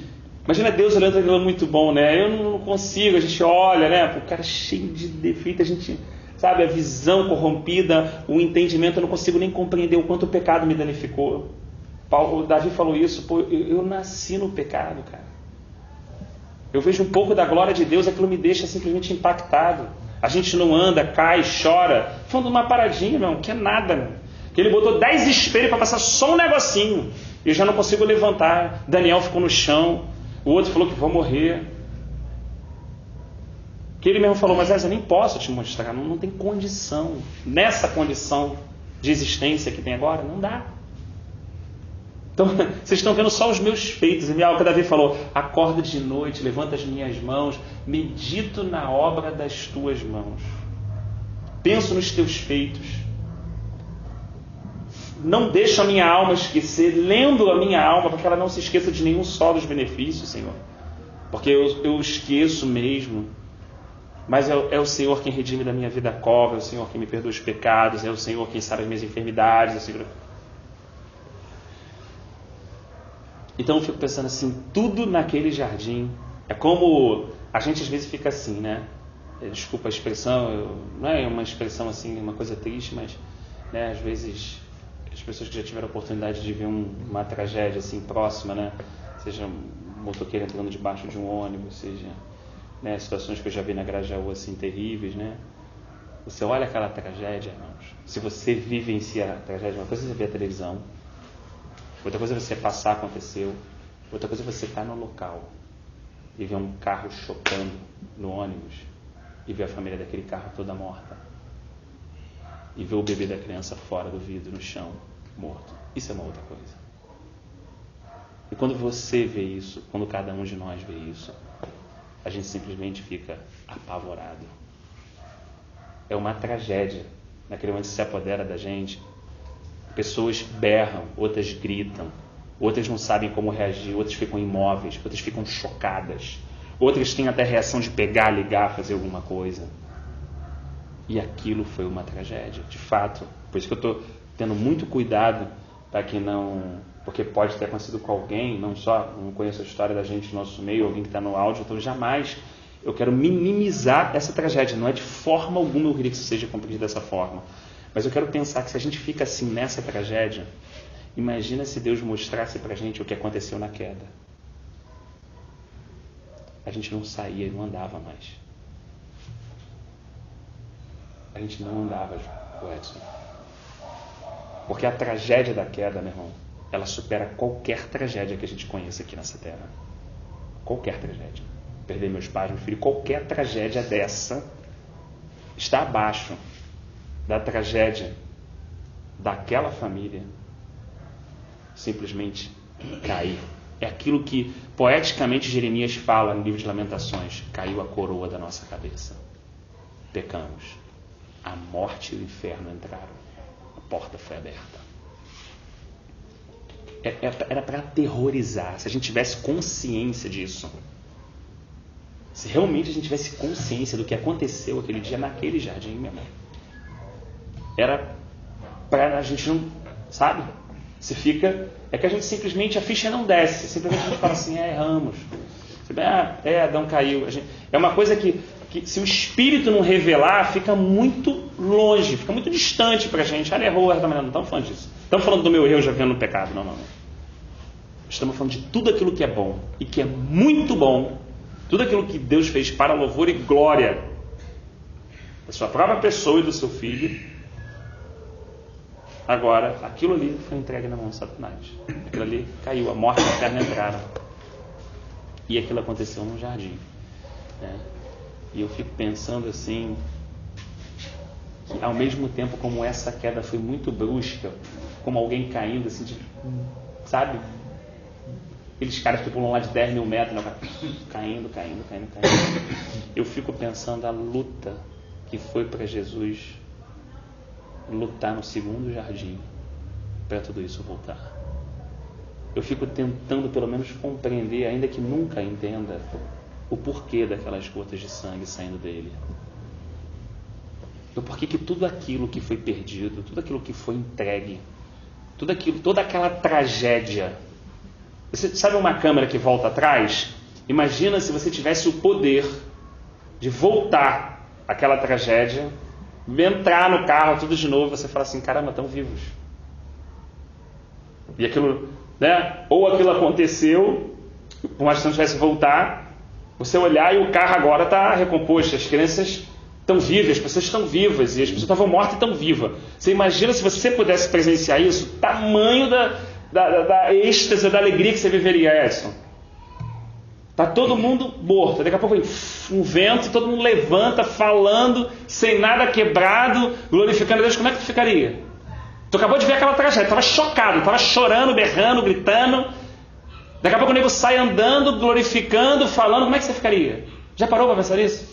imagina Deus olhando aquilo muito bom, né? Eu não consigo, a gente olha, né? O cara cheio de defeito, a gente... Sabe, a visão corrompida, o entendimento, eu não consigo nem compreender o quanto o pecado me danificou. Davi falou isso, eu nasci no pecado, cara. Eu vejo um pouco da glória de Deus, aquilo me deixa simplesmente impactado. A gente não anda, cai, chora. Falando de uma paradinha, não, que é nada, meu. Que ele botou 10 espelhos para passar só um negocinho. E eu já não consigo levantar. Daniel ficou no chão, o outro falou que vou morrer. Que ele mesmo falou, mas eu nem posso te mostrar, não tem condição. Nessa condição de existência que tem agora, não dá. Então, vocês estão vendo só os meus feitos. E algo que Davi falou, acordo de noite, levanto as minhas mãos, medito na obra das tuas mãos. Penso nos teus feitos. Não deixo a minha alma esquecer, lendo a minha alma, para que ela não se esqueça de nenhum só dos benefícios, Senhor. Porque eu esqueço mesmo. Mas é o Senhor quem redime da minha vida a cova, é o Senhor quem me perdoa os pecados, é o Senhor quem sabe as minhas enfermidades. É o Senhor... Então eu fico pensando assim, tudo naquele jardim, é como a gente às vezes fica assim, né? Desculpa a expressão, não é uma expressão assim, uma coisa triste, mas né, às vezes as pessoas que já tiveram a oportunidade de ver uma tragédia assim próxima, né? Seja um motoqueiro entrando debaixo de um ônibus, seja... Né, situações que eu já vi na Grajaú assim terríveis, né? Você olha aquela tragédia, irmãos. Se você vivencia a tragédia, uma coisa é você ver a televisão, outra coisa é você passar, aconteceu, outra coisa é você estar no local e ver um carro chocando no ônibus e ver a família daquele carro toda morta e ver o bebê da criança fora do vidro, no chão, morto. Isso é uma outra coisa. E quando você vê isso, quando cada um de nós vê isso, a gente simplesmente fica apavorado. É uma tragédia. Naquele momento se apodera da gente. Pessoas berram, outras gritam, outras não sabem como reagir, outras ficam imóveis, outras ficam chocadas, outras têm até reação de pegar, ligar, fazer alguma coisa. E aquilo foi uma tragédia, de fato. Por isso que eu estou tendo muito cuidado para que não... Porque pode ter acontecido com alguém, não conheço a história da gente no nosso meio, alguém que está no áudio, então jamais eu quero minimizar essa tragédia. Não é de forma alguma eu queria que isso seja compreendido dessa forma. Mas eu quero pensar que se a gente fica assim nessa tragédia, Imagina se Deus mostrasse para a gente o que aconteceu na queda. A gente não saía e não andava mais. A gente não andava, Edson. Porque a tragédia da queda, meu irmão, ela supera qualquer tragédia que a gente conheça aqui nessa terra. Qualquer tragédia. Perder meus pais, meu filho, qualquer tragédia dessa está abaixo da tragédia daquela família simplesmente cair. É aquilo que poeticamente Jeremias fala no livro de Lamentações: caiu a coroa da nossa cabeça. Pecamos. A morte e o inferno entraram. A porta foi aberta. Era para aterrorizar. Se a gente tivesse consciência disso, se realmente a gente tivesse consciência do que aconteceu aquele dia naquele jardim, meu irmão, era para a gente não, sabe? Se fica, é que a gente simplesmente, a ficha não desce, simplesmente a gente fala assim: erramos. Adão caiu. É uma coisa que se o Espírito não revelar, fica muito longe, fica muito distante para a gente. Errou, não estamos falando disso. Estamos falando do meu erro já vendo no pecado. Não. Estamos falando de tudo aquilo que é bom e que é muito bom, tudo aquilo que Deus fez para louvor e glória da sua própria pessoa e do seu filho. Agora, aquilo ali foi entregue na mão de Satanás. Aquilo ali caiu, a morte e o inferno entraram. E aquilo aconteceu num jardim. Né? E eu fico pensando assim, que ao mesmo tempo como essa queda foi muito brusca, como alguém caindo assim, sabe? Aqueles caras que pulam lá de 10 mil metros, caindo. Eu fico pensando a luta que foi para Jesus lutar no segundo jardim para tudo isso voltar. Eu fico tentando pelo menos compreender, ainda que nunca entenda, o porquê daquelas gotas de sangue saindo dele. O porquê que tudo aquilo que foi perdido, tudo aquilo que foi entregue, toda aquela tragédia. Você sabe uma câmera que volta atrás? Imagina se você tivesse o poder de voltar aquela tragédia, entrar no carro, tudo de novo, você fala assim: caramba, estão vivos. E aquilo, né? Ou aquilo aconteceu, por mais que você não tivesse voltar, você olhar e o carro agora está recomposto, as crianças estão vivas, as pessoas estão vivas, e as pessoas estavam mortas e estão vivas. Você imagina se você pudesse presenciar isso, o tamanho da êxtase, da alegria que você viveria, Edson. Está todo mundo morto, daqui a pouco vem um vento, todo mundo levanta, falando, sem nada quebrado, glorificando a Deus. Como é que tu ficaria? Tu acabou de ver aquela tragédia, estava chocado, estava chorando, berrando, gritando. Daqui a pouco o nego sai andando, glorificando, falando. Como é que você ficaria? Já parou para pensar nisso?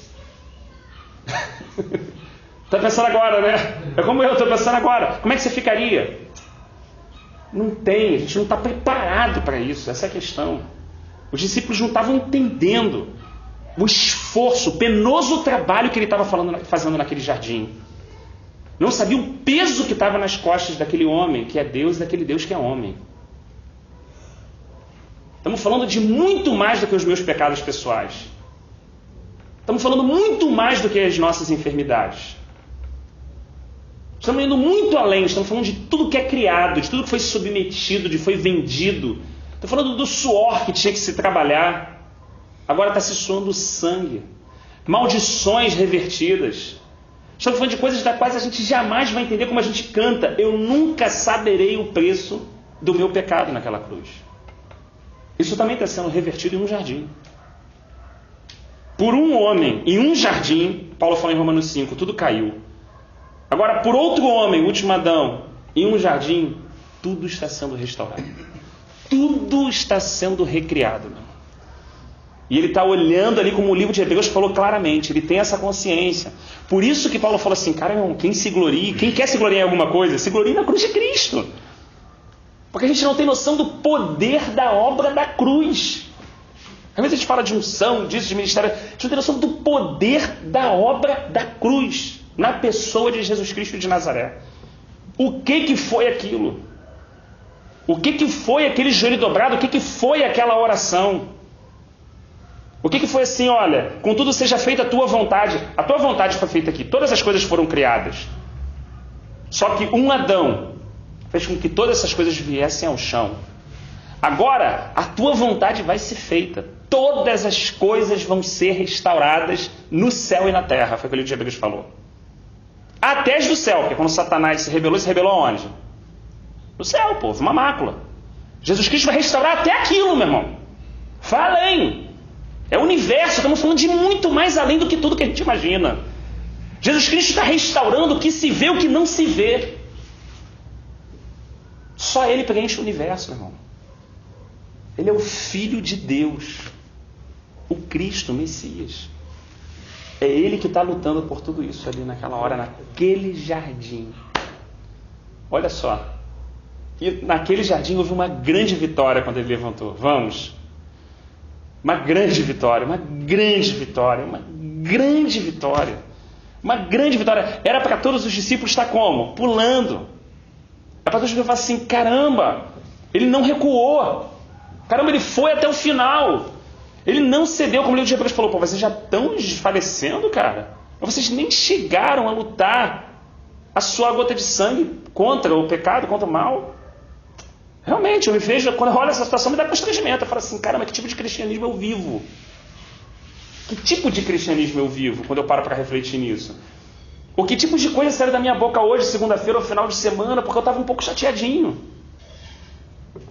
Está pensando agora, né? É como eu estou pensando agora. Como é que você ficaria? Não tem, a gente não está preparado para isso, essa é a questão. Os discípulos não estavam entendendo o esforço, o penoso trabalho que ele estava fazendo naquele jardim. Não sabia o peso que estava nas costas daquele homem que é Deus e daquele Deus que é homem. Estamos falando de muito mais do que os meus pecados pessoais. Estamos falando muito mais do que as nossas enfermidades. Estamos indo muito além, estamos falando de tudo que é criado, de tudo que foi submetido, de foi vendido. Estou falando do suor que tinha que se trabalhar. Agora está se suando sangue. Maldições revertidas. Estamos falando de coisas das quais a gente jamais vai entender, como a gente canta: eu nunca saberei o preço do meu pecado naquela cruz. Isso também está sendo revertido em um jardim. Por um homem, em um jardim, Paulo fala em Romanos 5, tudo caiu. Agora, por outro homem, o último Adão, em um jardim, tudo está sendo restaurado. Tudo está sendo recriado. Meu. E ele está olhando ali, como o livro de Hebreus falou claramente, ele tem essa consciência. Por isso que Paulo fala assim: cara, irmão, quem se gloria, quem quer se gloriar em alguma coisa, se glorie na cruz de Cristo. Porque a gente não tem noção do poder da obra da cruz. Às vezes a gente fala de unção, disso, de ministério, a gente não tem noção do poder da obra da cruz, na pessoa de Jesus Cristo de Nazaré. O que foi aquilo? O que foi aquele joelho dobrado? O que foi aquela oração? O que foi assim: olha, contudo seja feita a tua vontade. A tua vontade foi feita aqui. Todas as coisas foram criadas. Só que um Adão fez com que todas essas coisas viessem ao chão. Agora, a tua vontade vai ser feita. Todas as coisas vão ser restauradas no céu e na terra. Foi o que o livro de Hebreus falou. Até as do céu, porque quando Satanás se rebelou aonde? No céu, pô, uma mácula. Jesus Cristo vai restaurar até aquilo, meu irmão. Vai além. É o universo, estamos falando de muito mais além do que tudo que a gente imagina. Jesus Cristo está restaurando o que se vê, o que não se vê. Só Ele preenche o universo, meu irmão. Ele é o Filho de Deus, o Cristo, o Messias. É Ele que está lutando por tudo isso ali naquela hora, naquele jardim. Olha só. E naquele jardim houve uma grande vitória quando Ele levantou. Vamos. Uma grande vitória, uma grande vitória, uma grande vitória. Uma grande vitória. Era para todos os discípulos estar como? Pulando. Era para todos os discípulos falar assim, caramba, Ele não recuou. Caramba, Ele foi até o final. Ele não cedeu, como o livro de Hebreus falou, pô, vocês já estão desfalecendo, cara. Vocês nem chegaram a lutar a sua gota de sangue contra o pecado, contra o mal. Realmente, eu me vejo, quando eu olho essa situação, me dá constrangimento. Eu falo assim, caramba, que tipo de cristianismo eu vivo? Que tipo de cristianismo eu vivo quando eu paro para refletir nisso? Ou que tipo de coisa saiu da minha boca hoje, segunda-feira ou final de semana, porque eu estava um pouco chateadinho.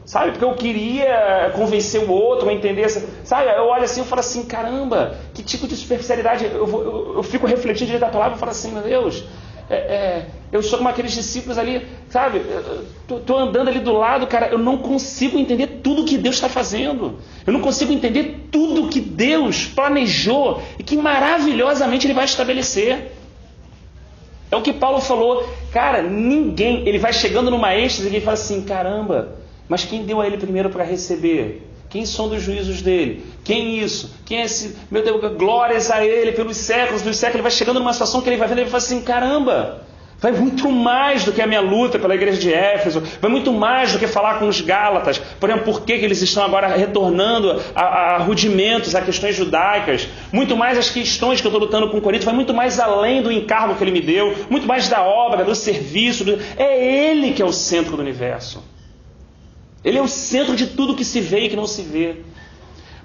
Sabe? Porque eu queria convencer o outro a entender. Sabe? Eu olho assim e falo assim, caramba, que tipo de superficialidade. Eu fico refletindo direito da palavra e falo assim, meu Deus, eu sou como aqueles discípulos ali, sabe? Estou andando ali do lado, cara, eu não consigo entender tudo que Deus está fazendo. Eu não consigo entender tudo que Deus planejou e que maravilhosamente Ele vai estabelecer. É o que Paulo falou, cara, ninguém, ele vai chegando numa êxtase e ele fala assim, caramba, mas quem deu a ele primeiro para receber? Quem são dos juízos dele? Quem isso? Quem é esse? Meu Deus, glórias a ele pelos séculos dos séculos. Ele vai chegando numa situação que ele vai vendo e ele fala assim, caramba, vai muito mais do que a minha luta pela igreja de Éfeso, vai muito mais do que falar com os Gálatas, por exemplo, por que eles estão agora retornando a rudimentos, a questões judaicas, muito mais as questões que eu estou lutando com Corinto, vai muito mais além do encargo que ele me deu, muito mais da obra, do serviço, é ele que é o centro do universo. Ele é o centro de tudo que se vê e que não se vê.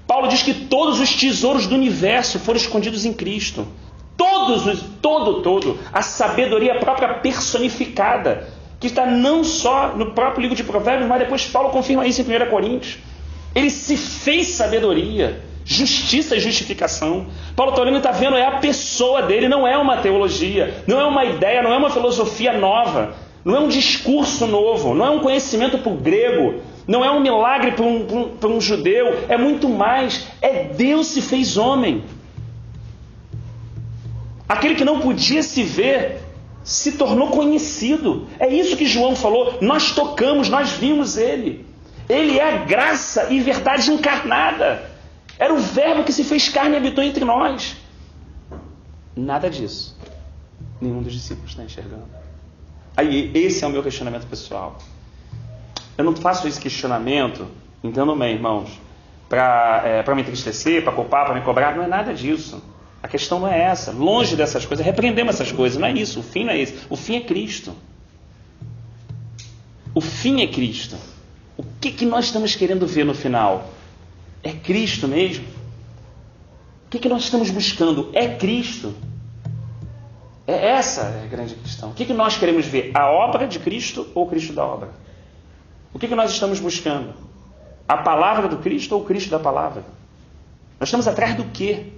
Paulo diz que todos os tesouros do universo foram escondidos em Cristo. Todo. A sabedoria própria personificada, que está não só no próprio livro de Provérbios, mas depois Paulo confirma isso em 1 Coríntios. Ele se fez sabedoria, justiça e justificação. Paulo está olhando e está vendo, é a pessoa dele, não é uma teologia, não é uma ideia, não é uma filosofia nova, não é um discurso novo, não é um conhecimento para o grego, não é um milagre para um judeu, é muito mais, é Deus se fez homem. Aquele que não podia se ver se tornou conhecido. É isso que João falou. Nós tocamos, nós vimos Ele. Ele é a graça e verdade encarnada. Era o verbo que se fez carne e habitou entre nós. Nada disso. Nenhum dos discípulos está enxergando. Aí, esse é o meu questionamento pessoal. Eu não faço esse questionamento, entendam bem, irmãos, para me entristecer, para culpar, para me cobrar. Não é nada disso. A questão não é essa. Longe dessas coisas, repreendemos essas coisas. Não é isso. O fim não é esse. O fim é Cristo. O fim é Cristo. O que nós estamos querendo ver no final? É Cristo mesmo? O que nós estamos buscando? É Cristo? Essa é a grande questão. O que nós queremos ver? A obra de Cristo ou o Cristo da obra? O que nós estamos buscando? A palavra do Cristo ou o Cristo da palavra? Nós estamos atrás do quê?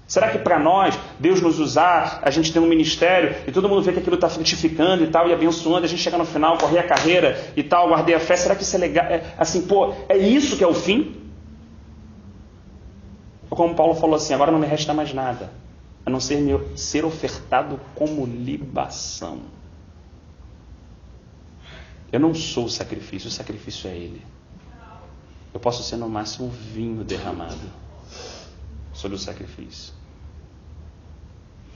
Será que para nós, Deus nos usar, a gente tem um ministério e todo mundo vê que aquilo está frutificando e tal, e abençoando, a gente chega no final, correr a carreira e tal, guardei a fé, será que isso é legal? É isso que é o fim? Ou como Paulo falou assim, agora não me resta mais nada, a não ser ser ofertado como libação. Eu não sou o sacrifício é Ele. Eu posso ser no máximo vinho derramado sobre o sacrifício.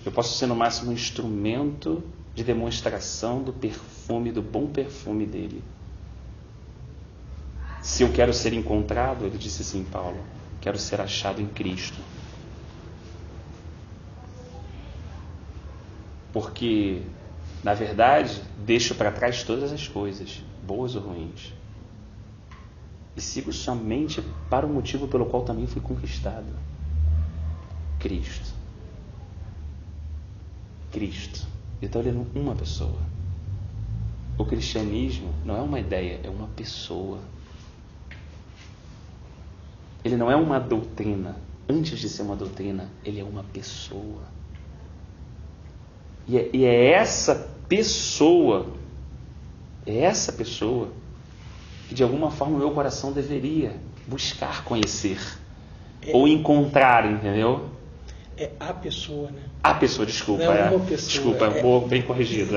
Eu posso ser no máximo um instrumento de demonstração do perfume, do bom perfume dele. Se eu quero ser encontrado, ele disse assim, Paulo, quero ser achado em Cristo. Porque, na verdade, deixo para trás todas as coisas boas ou ruins. E sigo somente para o motivo pelo qual também fui conquistado. Cristo. Cristo. Eu estou olhando uma pessoa. O cristianismo não é uma ideia, é uma pessoa. Ele não é uma doutrina. Antes de ser uma doutrina, ele é uma pessoa. E é essa pessoa que de alguma forma o meu coração deveria buscar conhecer ou encontrar, entendeu? É a pessoa, né? A pessoa, desculpa. Não é uma pessoa. Desculpa, bem corrigido.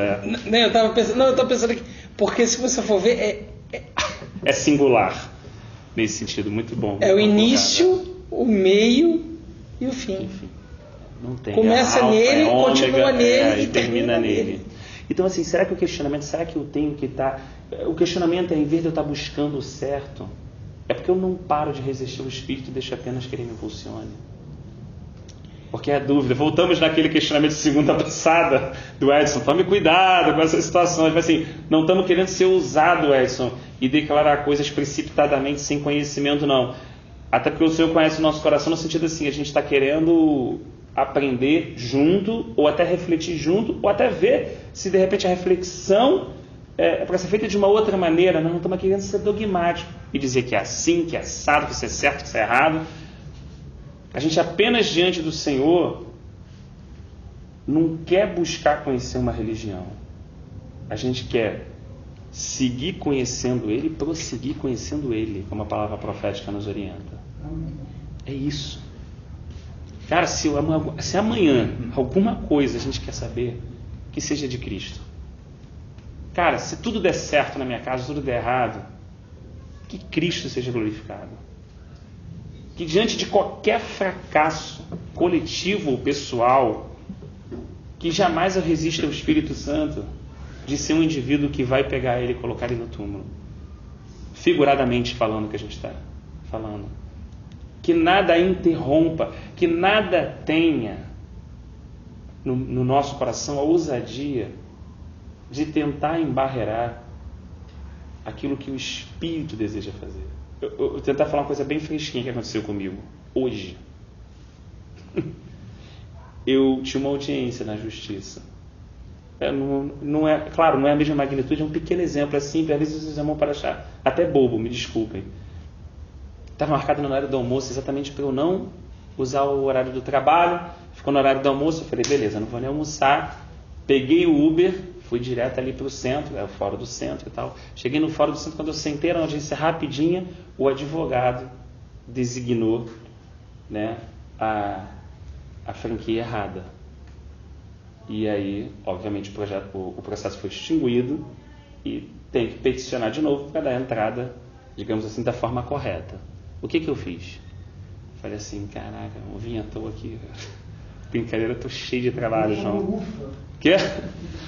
Não, eu estava pensando aqui, porque se você for ver, é singular. Nesse sentido, muito bom. É o início, o meio e o fim. Enfim, não tem. Começa nele, continua nele e termina nele. Então, assim, será que o questionamento, será que eu tenho que estar... O questionamento é, em vez de eu estar buscando o certo, é porque eu não paro de resistir ao Espírito e deixo apenas que ele me impulsione. Porque é a dúvida. Voltamos naquele questionamento de segunda passada do Edson. Tome cuidado com essas situações. Mas assim, não estamos querendo ser usado, Edson, e declarar coisas precipitadamente sem conhecimento, não. Até porque o Senhor conhece o nosso coração no sentido assim, a gente está querendo aprender junto, ou até refletir junto, ou até ver se de repente a reflexão é para ser feita de uma outra maneira. Nós não estamos querendo ser dogmático e dizer que é assim, que é assado, que isso é certo, que isso é errado. A gente apenas diante do Senhor não quer buscar conhecer uma religião. A gente quer seguir conhecendo Ele e prosseguir conhecendo Ele, como a palavra profética nos orienta. É isso. Cara, se amanhã alguma coisa a gente quer saber, que seja de Cristo. Cara, se tudo der certo na minha casa, tudo der errado, que Cristo seja glorificado. Que diante de qualquer fracasso coletivo ou pessoal, que jamais eu resista ao Espírito Santo de ser um indivíduo que vai pegar ele e colocar ele no túmulo. Figuradamente falando que a gente está falando. Que nada interrompa, que nada tenha no nosso coração a ousadia de tentar embarrear aquilo que o Espírito deseja fazer. Eu vou tentar falar uma coisa bem fresquinha que aconteceu comigo hoje. Eu tinha uma audiência na justiça. Não é, claro, não é a mesma magnitude, é um pequeno exemplo, é simples, às vezes vocês vão para achar até bobo, me desculpem. Estava marcado no horário do almoço exatamente para eu não usar o horário do trabalho. Ficou no horário do almoço, eu falei, beleza, não vou nem almoçar. Peguei o Uber, fui direto ali para o centro, o fórum do centro e tal. Cheguei no fórum do centro, quando eu sentei na audiência rapidinha, o advogado designou, né, a franquia errada. E aí, obviamente, o processo foi extinguido e tem que peticionar de novo para dar a entrada, digamos assim, da forma correta. O que eu fiz? Falei assim, caraca, eu vim à toa aqui. Brincadeira, eu tô cheio de trabalho, João. Quê?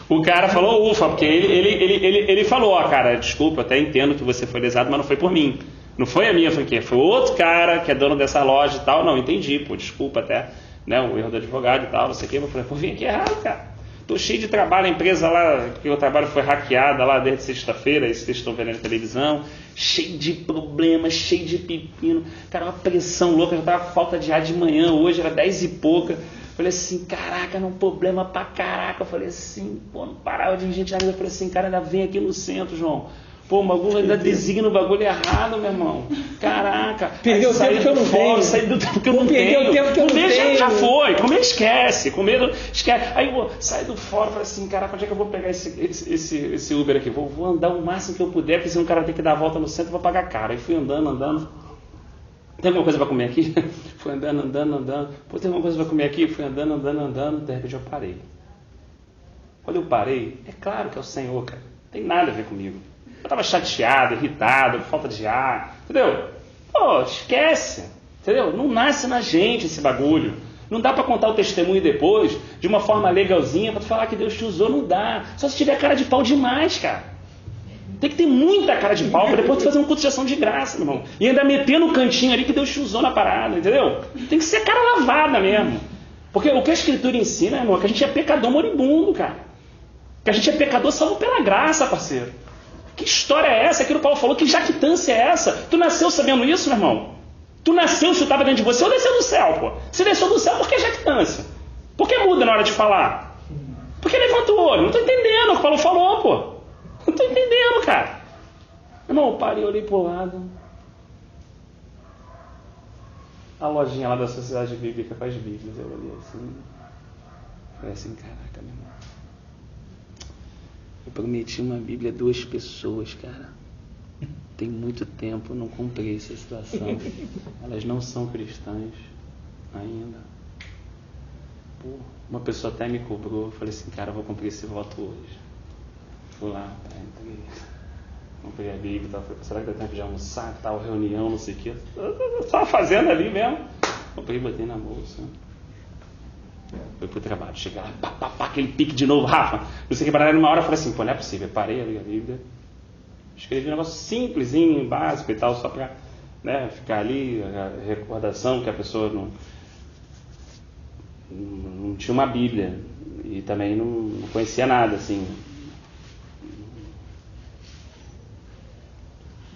O cara falou ufa, porque ele falou, ó, cara, desculpa, até entendo que você foi lesado, mas não foi por mim. Não foi a minha franquia, foi outro cara que é dono dessa loja e tal. Não, entendi, pô, desculpa até, né, o erro do advogado e tal, não sei o quê. Eu falei, pô, vim aqui errado, cara. Tô cheio de trabalho, a empresa lá, que o trabalho foi hackeada lá desde sexta-feira, isso vocês estão vendo na televisão, cheio de problemas, cheio de pepino, cara, uma pressão louca, já tava falta de ar de manhã, hoje era 10 e pouca. Falei assim, caraca, era um problema pra caraca. Eu falei assim, pô, não parava de gente ainda. Eu falei assim, cara, ainda vem aqui no centro, João. Pô, o bagulho ainda designa o bagulho errado, meu irmão. Caraca. Perdeu o tempo que eu não tenho. Saí do tempo que eu não tenho. Perdeu o tempo que eu não tenho. Já foi. Comer esquece. Comer esquece. Aí eu saí do fórum e falei assim, caraca, onde é que eu vou pegar esse Uber aqui? Vou andar o máximo que eu puder, porque senão o cara tem que dar a volta no centro e vou pagar caro. Aí fui andando. Tem alguma coisa para comer aqui? Fui andando. Pô, tem alguma coisa para comer aqui? Fui andando. De repente eu parei. Quando eu parei, é claro que é o Senhor, cara. Não tem nada a ver comigo. Eu estava chateado, irritado, falta de ar. Entendeu? Pô, esquece. Entendeu? Não nasce na gente esse bagulho. Não dá para contar o testemunho depois, de uma forma legalzinha, para tu falar que Deus te usou, não dá. Só se tiver cara de pau demais, cara. Tem que ter muita cara de pau para depois tu fazer uma culto de ação de graça, meu irmão. E ainda meter no cantinho ali que Deus te usou na parada, entendeu? Tem que ser cara lavada mesmo. Porque o que a Escritura ensina, irmão, é que a gente é pecador moribundo, cara. Que a gente é pecador salvo pela graça, parceiro. Que história é essa? Aquilo que Paulo falou, que jactância é essa? Tu nasceu sabendo isso, meu irmão? Tu nasceu, isso estava dentro de você, ou desceu do céu, pô? Se desceu do céu, por que jactância? Por que muda na hora de falar? Por que levanta o olho? Não estou entendendo o que Paulo falou, pô. Não estou entendendo, cara. Irmão, eu parei, olhei pro lado. A lojinha lá da Sociedade Bíblica com as Bíblias. Eu olhei assim. Falei assim, caraca, meu irmão. Eu prometi uma Bíblia a 2 pessoas, cara. Tem muito tempo, não cumpri essa situação. Elas não são cristãs ainda. Pô, uma pessoa até me cobrou. Eu falei assim, cara, eu vou cumprir esse voto hoje. Fui lá, entrei. Comprei a Bíblia, falei, será que dá tempo de almoçar, tal, reunião, não sei o quê. Eu estava fazendo ali mesmo. Comprei e botei na bolsa. Fui pro trabalho, cheguei lá, pá, aquele pique de novo, Rafa. Não sei o que, parar numa hora, eu falei assim, pô, não é possível. Eu parei, abri a Bíblia, escrevi um negócio simplesinho, básico e tal, só para, né, ficar ali, a recordação que a pessoa não tinha uma Bíblia e também não conhecia nada, assim.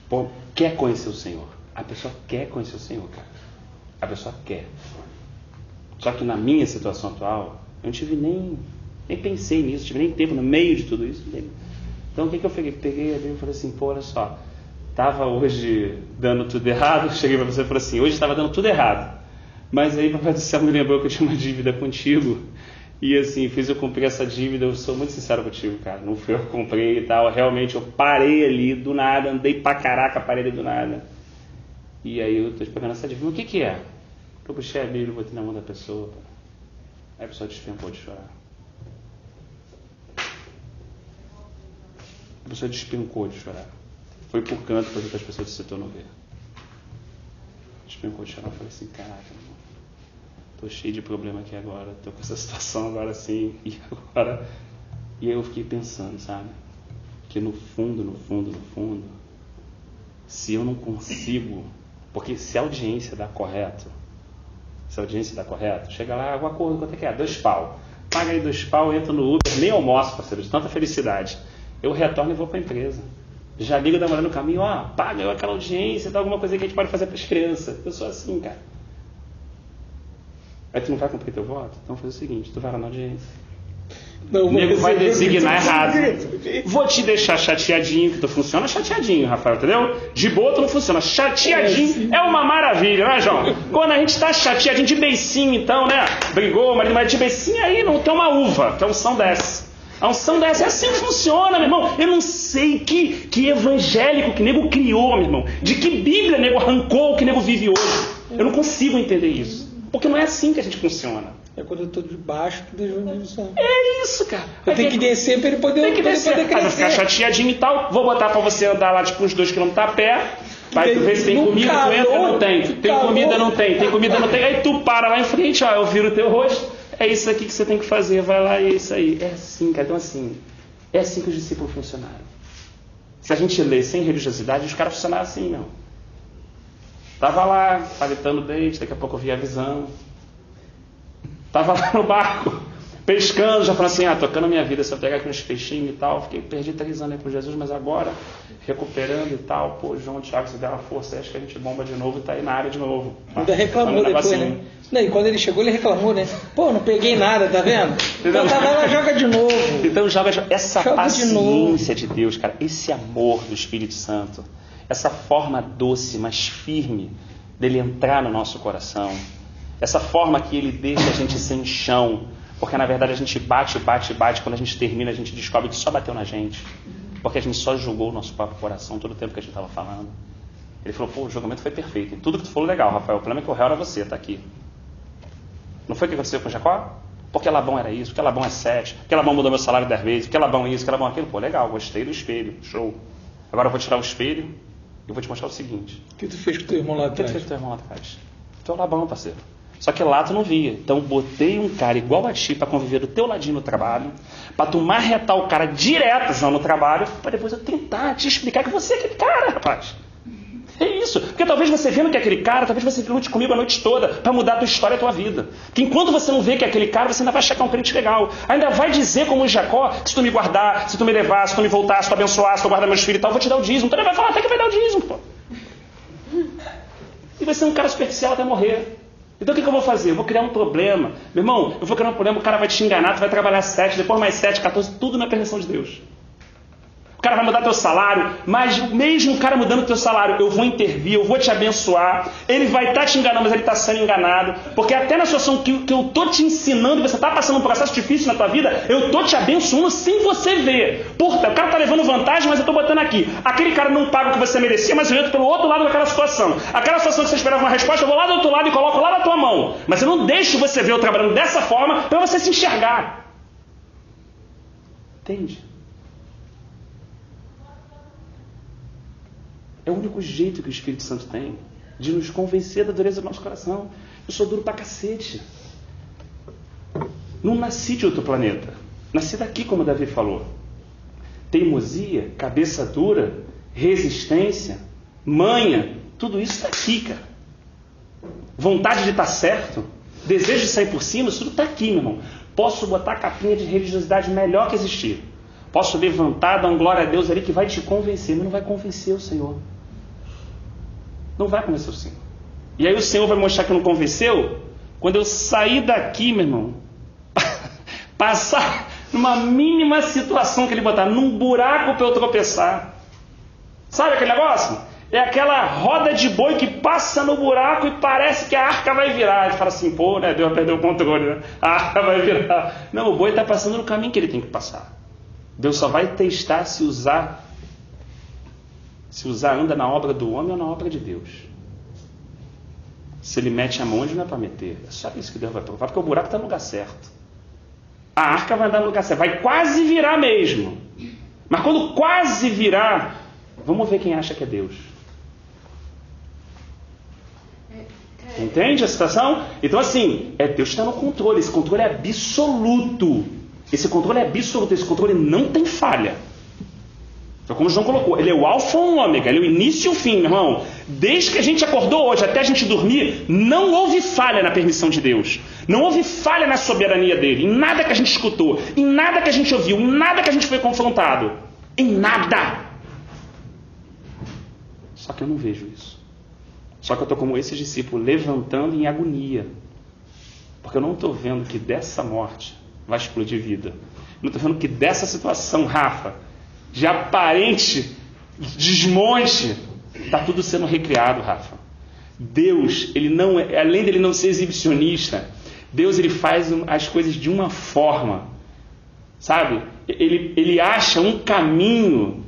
Pô, quer conhecer o Senhor. A pessoa quer conhecer o Senhor, cara. A pessoa quer. Só que na minha situação atual, eu não tive nem pensei nisso, tive nem tempo no meio de tudo isso. Então o que eu peguei ali e falei assim, pô, olha só, estava hoje dando tudo errado, cheguei para você e falei assim, hoje estava dando tudo errado. Mas aí Papai do Céu me lembrou que eu tinha uma dívida contigo. E assim, fiz eu cumprir essa dívida, eu sou muito sincero contigo, cara. Não fui eu que comprei e tal, realmente eu parei ali do nada, andei pra caraca, parei ali do nada. E aí eu tô pegando essa dívida. Mas o que é? Eu puxei a Bíblia e botei na mão da pessoa. Aí a pessoa despencou de chorar. A pessoa despencou de chorar. Foi por canto para as outras pessoas do setor não ver. Despencou de chorar. Eu falei assim, caraca, irmão, tô cheio de problema aqui agora, tô com essa situação agora assim, e agora... E aí eu fiquei pensando, sabe? Que no fundo, se eu não consigo... Porque se a audiência dá correto, chega lá, o acordo, quanto é que é? 2 pau. Paga aí 2 pau, entra no Uber, nem almoço, parceiro, de tanta felicidade. Eu retorno e vou para a empresa. Já ligo da manhã no caminho, paga eu aquela audiência, dá alguma coisa que a gente pode fazer para as crianças. Eu sou assim, cara. Aí tu não vai cumprir teu voto? Então faz o seguinte, tu vai lá na audiência. O nego vai designar errado. Vou te deixar chateadinho, que tu funciona chateadinho, Rafael, entendeu? De boa tu não funciona. Chateadinho é uma maravilha, né, João? Quando a gente tá chateadinho de beicinho, então, né? Brigou, mas de beicinho aí não tem uma uva, que a unção desce. A unção desce, é assim que funciona, meu irmão. Eu não sei que evangélico que nego criou, meu irmão. De que Bíblia nego arrancou o que nego vive hoje. Eu não consigo entender isso. Porque não é assim que a gente funciona. É quando eu estou de baixo que Deus vai me usar. É isso, cara. Eu tenho que descer para ele poder crescer. Tem que descer. Vai ficar chateadinho e tal. Vou botar para você andar lá tipo uns 2 km a pé. Vai tu ver se tem comida, tu entra, não tem. Tem comida, não tem. Tem comida, não tem. Aí tu para lá em frente, eu viro o teu rosto. É isso aqui que você tem que fazer. Vai lá e é isso aí. É assim, cara. Então assim, é assim que os discípulos funcionaram. Se a gente lê sem religiosidade, os caras funcionaram assim, não. Tava lá, palitando o dente, daqui a pouco eu vi a visão. Tava lá no barco, pescando, já falando assim, tocando a minha vida, se eu pegar aqui uns peixinhos e tal, perdi 3 anos aí por Jesus, mas agora, recuperando e tal, pô, João, Thiago, se der uma força, acho que a gente bomba de novo e tá aí na área de novo. Ainda reclamou depois, né? Não, e quando ele chegou, ele reclamou, né? Pô, não peguei nada, tá vendo? Então tá lá, joga de novo. Então essa paciência de Deus, cara, esse amor do Espírito Santo, essa forma doce, mas firme, dele entrar no nosso coração, essa forma que ele deixa a gente sem chão, porque na verdade a gente bate, quando a gente termina a gente descobre que só bateu na gente, porque a gente só julgou o nosso próprio coração todo o tempo que a gente estava falando. Ele falou, pô, o julgamento foi perfeito, e tudo que tu falou legal, Rafael, o problema é que o réu era você, tá aqui. Não foi o que aconteceu com Jacó? Porque Labão era isso, porque Labão é 7, porque Labão mudou meu salário 10 vezes, porque Labão isso, porque Labão aquilo, pô, legal, gostei do espelho, show. Agora eu vou tirar o espelho e vou te mostrar o seguinte. O que tu fez com teu irmão lá atrás? O que tu fez com teu irmão lá atrás? Tu é o Labão, parceiro. Só que lá tu não via. Então botei um cara igual a ti para conviver do teu ladinho no trabalho, para tu marretar o cara direto já no trabalho, para depois eu tentar te explicar que você é aquele cara, rapaz. É isso. Porque talvez você vendo que é aquele cara, talvez você lute comigo a noite toda para mudar a tua história e a tua vida. Porque enquanto você não vê que é aquele cara, você ainda vai achar que é um crente legal. Ainda vai dizer como o Jacó, que se tu me guardar, se tu me levar, se tu me voltar, se tu abençoar, se tu guardar meus filhos e tal, eu vou te dar o dízimo. Então ele vai falar até que vai dar o dízimo, pô. E vai ser um cara superficial até morrer. Então o que eu vou fazer? Eu vou criar um problema. Meu irmão, eu vou criar um problema, o cara vai te enganar, tu vai trabalhar 7, depois mais 7, 14, tudo na permissão de Deus. O cara vai mudar teu salário, mas mesmo o cara mudando teu salário, eu vou intervir, eu vou te abençoar. Ele vai estar te enganando, mas ele está sendo enganado. Porque até na situação que eu estou te ensinando, você está passando um processo difícil na tua vida, eu estou te abençoando sem você ver. Porra, o cara está levando vantagem, mas eu estou botando aqui. Aquele cara não paga o que você merecia, mas eu entro pelo outro lado daquela situação. Aquela situação que você esperava uma resposta, eu vou lá do outro lado e coloco lá na tua mão. Mas eu não deixo você ver eu trabalhando dessa forma para você se enxergar. Entende? É o único jeito que o Espírito Santo tem de nos convencer da dureza do nosso coração. Eu sou duro pra cacete. Não nasci de outro planeta. Nasci daqui, como o Davi falou. Teimosia, cabeça dura, resistência, manha, tudo isso está aqui, cara. Vontade de estar certo, desejo de sair por cima, isso tudo está aqui, meu irmão. Posso botar a capinha de religiosidade melhor que existir. Posso levantar, dar um glória a Deus ali que vai te convencer, mas não vai convencer o Senhor. Não vai convencer o Senhor. E aí o Senhor vai mostrar que não convenceu quando eu sair daqui, meu irmão, passar numa mínima situação que ele botar, num buraco para eu tropeçar. Sabe aquele negócio? É aquela roda de boi que passa no buraco e parece que a arca vai virar. A gente fala assim, pô, né, Deus perdeu o controle, né? A arca vai virar. Não, o boi está passando no caminho que ele tem que passar. Deus só vai testar se usar anda na obra do homem ou na obra de Deus. Se ele mete a mão, onde não é para meter. É só isso que Deus vai provar, porque o buraco está no lugar certo. A arca vai andar no lugar certo, vai quase virar mesmo. Mas quando quase virar, vamos ver quem acha que é Deus. Entende a situação? Então assim, Deus está no controle, esse controle é absoluto. Esse controle é absoluto, esse controle não tem falha. Então, como o João colocou, ele é o alfa e o ômega, ele é o início e o fim, meu irmão. Desde que a gente acordou hoje até a gente dormir, não houve falha na permissão de Deus. Não houve falha na soberania dele, em nada que a gente escutou, em nada que a gente ouviu, em nada que a gente foi confrontado. Em nada. Só que eu não vejo isso. Só que eu estou como esse discípulo, levantando em agonia. Porque eu não estou vendo que dessa morte vai explodir vida. Eu não estou vendo que dessa situação, Rafa, de aparente desmonte, está tudo sendo recriado, Rafa. Deus, ele não é, além dele não ser exibicionista, Deus ele faz as coisas de uma forma, sabe? Ele acha um caminho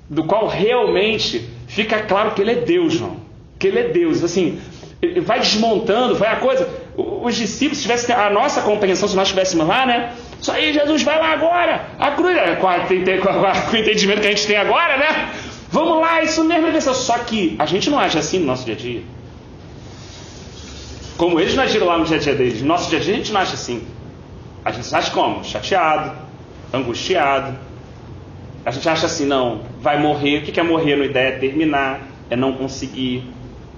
do qual realmente fica claro que ele é Deus, João. Que ele é Deus. Assim, ele vai desmontando, vai a coisa. Os discípulos, se tivessem a nossa compreensão, se nós estivéssemos lá, né? Isso aí, Jesus, vai lá agora. A cruz, com o entendimento que a gente tem agora, né? Vamos lá, isso mesmo. Só que a gente não age assim no nosso dia a dia. Como eles não agiram lá no dia a dia deles. No nosso dia a dia a gente não age assim. A gente age como? Chateado, angustiado. A gente acha assim, não, vai morrer. O que é morrer? A ideia é terminar, é não conseguir,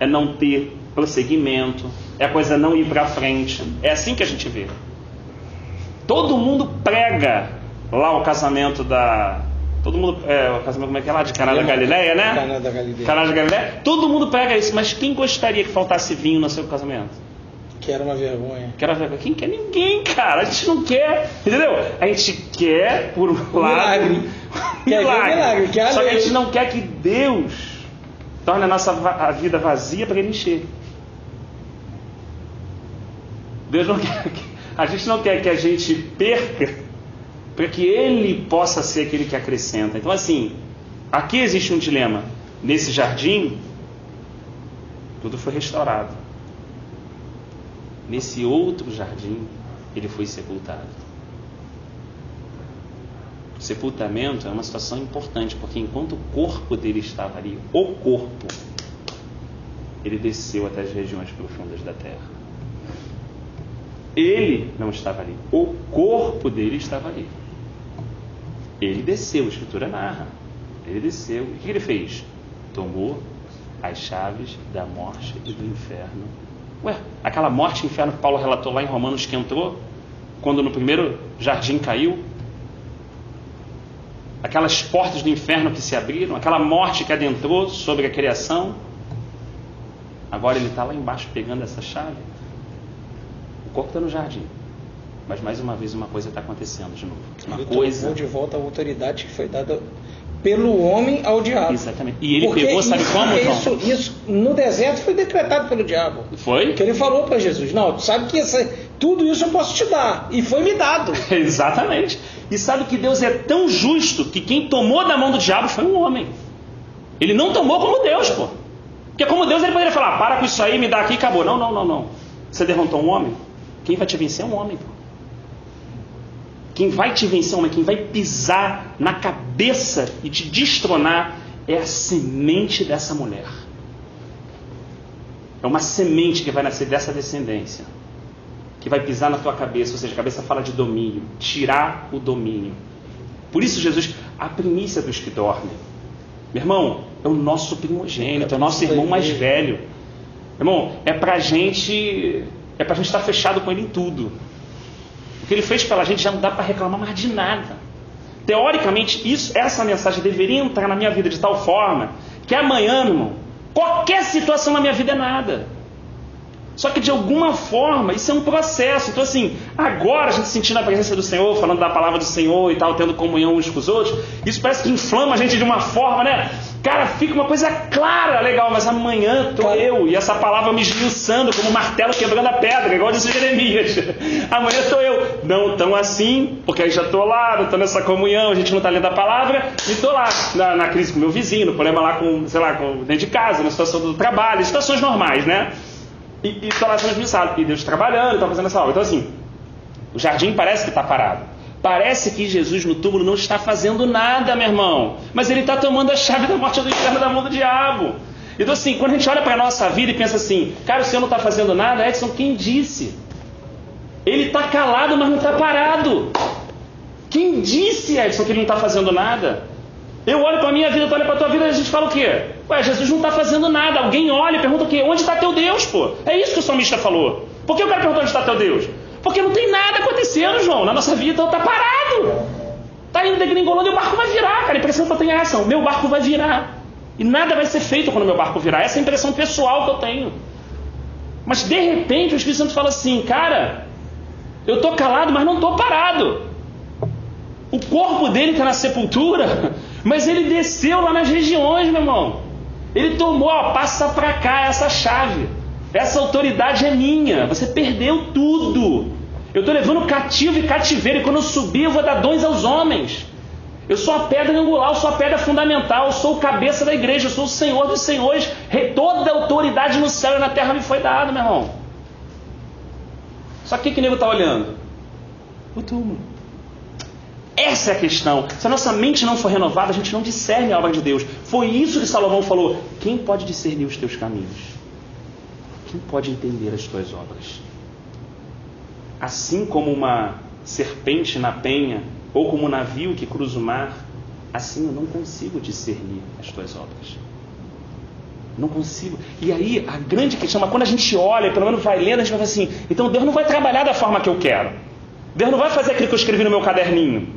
é não ter prosseguimento, é a coisa não ir para frente. É assim que a gente vê. Todo mundo prega lá o casamento da... Todo mundo... o casamento, como é que é lá? De Caná da Galileia, né? Caná da Galileia. Caná da Galileia. Todo mundo prega isso, mas quem gostaria que faltasse vinho no seu casamento? Que era uma vergonha. Que era vergonha. Quem quer? Ninguém, cara. A gente não quer, entendeu? A gente quer, por um lado... Milagre. Quer ver milagre. Quer Só que a gente não quer que Deus torne a vida vazia para ele encher. Deus não quer... A gente não quer que a gente perca para que ele possa ser aquele que acrescenta. Então, assim, aqui existe um dilema. Nesse jardim, tudo foi restaurado. Nesse outro jardim, ele foi sepultado. O sepultamento é uma situação importante, porque enquanto o corpo dele estava ali, o corpo, ele desceu até as regiões profundas da terra. Ele não estava ali. O corpo dele estava ali. Ele desceu, a Escritura narra. Ele desceu. E o que ele fez? Tomou as chaves da morte e do inferno. Ué, aquela morte e inferno que Paulo relatou lá em Romanos que entrou, quando no primeiro jardim caiu, aquelas portas do inferno que se abriram, aquela morte que adentrou sobre a criação, agora ele está lá embaixo pegando essa chave. O corpo está no jardim, mas mais uma vez uma coisa está acontecendo de novo. Uma coisa de volta a autoridade que foi dada pelo homem ao diabo. Exatamente. E ele pegou, sabe como, João? Isso no deserto foi decretado pelo diabo. Foi? Que ele falou para Jesus, não, tu sabe que tudo isso eu posso te dar. E foi me dado. Exatamente. E sabe que Deus é tão justo que quem tomou da mão do diabo foi um homem. Ele não tomou como Deus, pô. Porque como Deus ele poderia falar, para com isso aí, me dá aqui e acabou. Não. Você derrotou um homem? Quem vai te vencer é um homem, pô. Quem vai te vencer é um homem. Quem vai pisar na cabeça e te destronar é a semente dessa mulher. É uma semente que vai nascer dessa descendência, que vai pisar na tua cabeça, ou seja, a cabeça fala de domínio, tirar o domínio. Por isso Jesus, a primícia dos que dormem. Meu irmão, é o nosso primogênito, é o nosso irmão mais velho. Meu irmão, é pra gente estar fechado com ele em tudo. O que ele fez pela gente já não dá para reclamar mais de nada. Teoricamente, essa mensagem deveria entrar na minha vida de tal forma que amanhã, meu irmão, qualquer situação na minha vida é nada. Só que de alguma forma, isso é um processo. Então assim, agora a gente sentindo a presença do Senhor, falando da palavra do Senhor e tal, tendo comunhão uns com os outros, isso parece que inflama a gente de uma forma, né? Cara, fica uma coisa clara, legal, mas amanhã estou eu, e essa palavra me esmiuçando como um martelo quebrando a pedra, igual disse Jeremias. Amanhã estou eu. Não tão assim, porque aí já estou lá, não estou nessa comunhão, a gente não está lendo a palavra, e estou lá na crise com o meu vizinho, no problema lá com, sei lá, dentro de casa, na situação do trabalho, situações normais, né? E estou lá sendo esmiuçado, e Deus trabalhando, está fazendo essa obra. Então assim, o jardim parece que está parado. Parece que Jesus no túmulo não está fazendo nada, meu irmão. Mas ele está tomando a chave da morte do inferno da mão do diabo. Então assim, quando a gente olha para a nossa vida e pensa assim, cara, o Senhor não está fazendo nada, Edson, quem disse? Ele está calado, mas não está parado. Quem disse, Edson, que ele não está fazendo nada? Eu olho para a minha vida, tu olha para a tua vida e a gente fala o quê? Ué, Jesus não está fazendo nada. Alguém olha e pergunta o quê? Onde está teu Deus, pô? É isso que o salmista falou. Por que eu quero perguntar onde está teu Deus? Porque não tem nada acontecendo, João, na nossa vida, então está parado. Está indo degringolando e o barco vai virar, cara. A impressão que eu tenho é essa, o meu barco vai virar. E nada vai ser feito quando o meu barco virar. Essa é a impressão pessoal que eu tenho. Mas de repente o Espírito Santo fala assim, cara, eu estou calado, mas não estou parado. O corpo dele está na sepultura, mas ele desceu lá nas regiões, meu irmão. Ele tomou, passa para cá essa chave. Essa autoridade é minha. Você perdeu tudo. Eu estou levando cativo e cativeiro. E quando eu subir, eu vou dar dons aos homens. Eu sou a pedra angular, eu sou a pedra fundamental. Eu sou o cabeça da igreja. Eu sou o Senhor dos senhores. Toda a autoridade no céu e na terra me foi dada, meu irmão. Só que o que o nego está olhando? O túmulo. Essa é a questão. Se a nossa mente não for renovada, a gente não discerne a obra de Deus. Foi isso que Salomão falou. Quem pode discernir os teus caminhos? Quem pode entender as tuas obras? Assim como uma serpente na penha, ou como um navio que cruza o mar, assim eu não consigo discernir as tuas obras. Não consigo. E aí, a grande questão, mas quando a gente olha, pelo menos vai lendo, a gente vai falar assim, então Deus não vai trabalhar da forma que eu quero. Deus não vai fazer aquilo que eu escrevi no meu caderninho.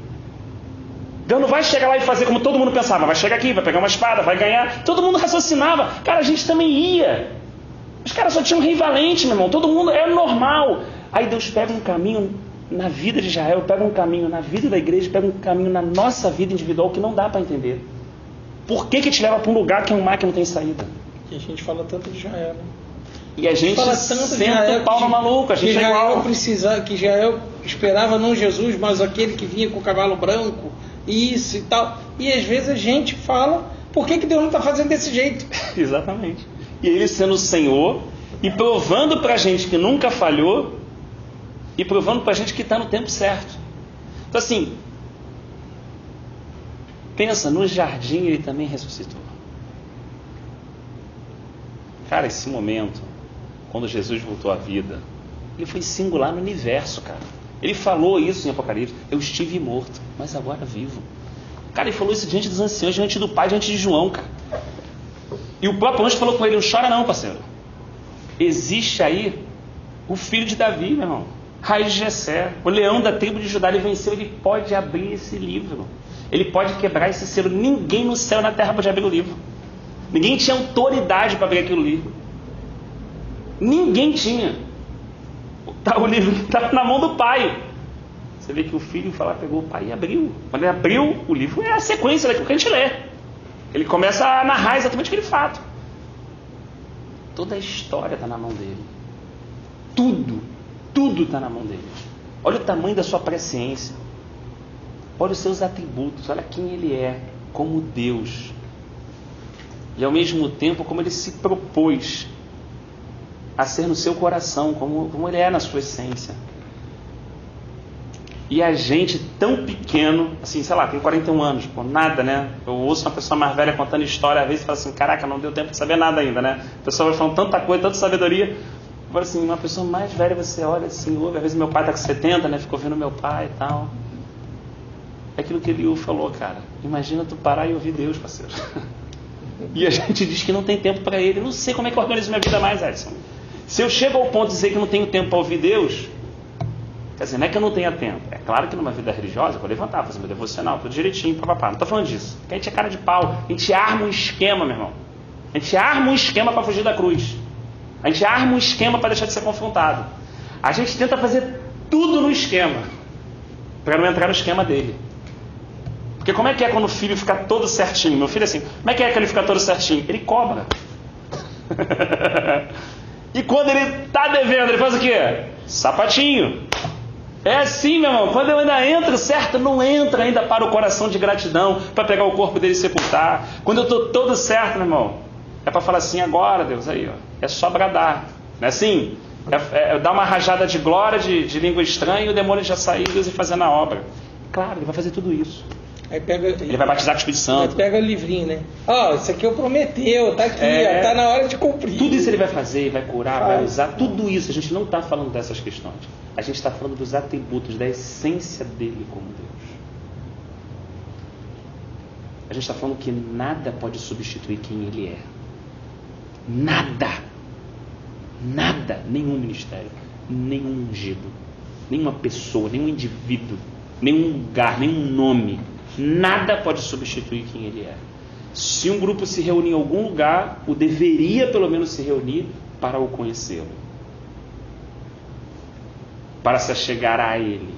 Deus não vai chegar lá e fazer como todo mundo pensava. Vai chegar aqui, vai pegar uma espada, vai ganhar. Todo mundo raciocinava. Cara, a gente também ia. Os caras só tinham um rei valente, meu irmão. Todo mundo é normal. Aí Deus pega um caminho na vida de Israel, pega um caminho na vida da igreja, pega um caminho na nossa vida individual que não dá para entender. Por que te leva para um lugar que é um mar que não tem saída? E a gente fala tanto de Israel, né? E a gente senta o pau no maluco. A gente que Israel esperava não Jesus, mas aquele que vinha com o cavalo branco, isso e tal. E às vezes a gente fala, por que Deus não está fazendo desse jeito? Exatamente. E ele sendo o Senhor e provando para a gente que nunca falhou e provando para a gente que está no tempo certo. Então assim, pensa, no jardim ele também ressuscitou. Cara, esse momento, quando Jesus voltou à vida, ele foi singular no universo, cara. Ele falou isso em Apocalipse, eu estive morto, mas agora vivo. Cara, ele falou isso diante dos anciãos, diante do Pai, diante de João, cara. E o próprio anjo falou com ele, não chora não, parceiro. Existe aí o filho de Davi, meu irmão, raiz de Jessé, o leão da tribo de Judá, ele venceu, ele pode abrir esse livro. Ele pode quebrar esse selo. Ninguém no céu e na terra pode abrir o livro. Ninguém tinha autoridade para abrir aquele livro. Ninguém tinha. O livro está na mão do pai. Você vê que o filho foi lá, pegou o pai e abriu. Quando ele abriu, o livro é a sequência daquilo que a gente lê. Ele começa a narrar exatamente aquele fato. Toda a história está na mão dele. Tudo está na mão dele. Olha o tamanho da sua presciência. Olha os seus atributos. Olha quem ele é como Deus. E ao mesmo tempo como ele se propôs a ser no seu coração, como ele é na sua essência. E a gente tão pequeno, assim, sei lá, tem 41 anos, pô, nada, né? Eu ouço uma pessoa mais velha contando história, às vezes fala assim, caraca, não deu tempo de saber nada ainda, né? A pessoa vai falando tanta coisa, tanta sabedoria. Eu falo assim, uma pessoa mais velha, você olha assim, ouve, às vezes meu pai tá com 70, né? Ficou vendo meu pai e tal. É aquilo que Eliú falou, cara. Imagina tu parar e ouvir Deus, parceiro. E a gente diz que não tem tempo para ele. Não sei como é que eu organizo minha vida mais, Edson. Se eu chego ao ponto de dizer que não tenho tempo para ouvir Deus, quer dizer, não é que eu não tenha tempo. É claro que numa vida religiosa eu vou levantar, fazer meu devocional, tudo direitinho, papapá. Não estou falando disso. Porque a gente é cara de pau. A gente arma um esquema, meu irmão. A gente arma um esquema para fugir da cruz. A gente arma um esquema para deixar de ser confrontado. A gente tenta fazer tudo no esquema para não entrar no esquema dele. Porque como é que é quando o filho fica todo certinho? Meu filho assim, como é que ele fica todo certinho? Ele cobra. E quando ele está devendo, ele faz o quê? Sapatinho. É assim, meu irmão. Quando eu ainda entro certo, não entra ainda para o coração de gratidão, para pegar o corpo dele e sepultar. Quando eu estou todo certo, meu irmão, é para falar assim, agora, Deus, aí, ó, é só bradar. Não é assim? É dar uma rajada de glória, de língua estranha, e o demônio já sair, Deus ir fazendo a obra. Claro, ele vai fazer tudo isso. Aí pega, ele vai batizar com o Espírito Santo. Aí pega o livrinho, né? Ó, isso aqui eu prometeu, tá aqui, ó, tá na hora de cumprir. Tudo isso ele vai fazer, vai curar, vai usar, tudo isso. A gente não está falando dessas questões. A gente está falando dos atributos, da essência dele como Deus. A gente está falando que nada pode substituir quem ele é. Nada. Nada. Nenhum ministério, nenhum ungido, nenhuma pessoa, nenhum indivíduo, nenhum lugar, nenhum nome. Nada pode substituir quem ele é. Se um grupo se reunir em algum lugar, o deveria pelo menos se reunir para o conhecê-lo, para se achegar a ele,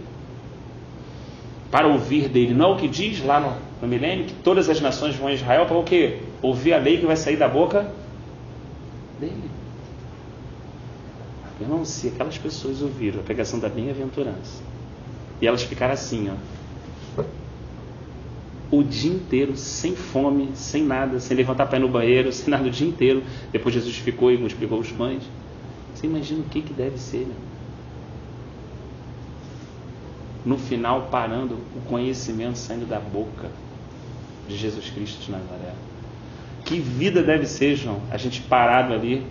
para ouvir dele. Não é o que diz lá no milênio, que todas as nações vão a Israel para o quê? Ouvir a lei que vai sair da boca dele. Irmão, se aquelas pessoas ouviram a pregação da bem-aventurança e elas ficaram assim, ó, o dia inteiro, sem fome, sem nada, sem levantar para ir no banheiro, sem nada o dia inteiro, depois Jesus ficou e multiplicou os pães, você imagina o que deve ser, né? No final, parando, o conhecimento saindo da boca de Jesus Cristo de Nazaré. Que vida deve ser, João, a gente parado ali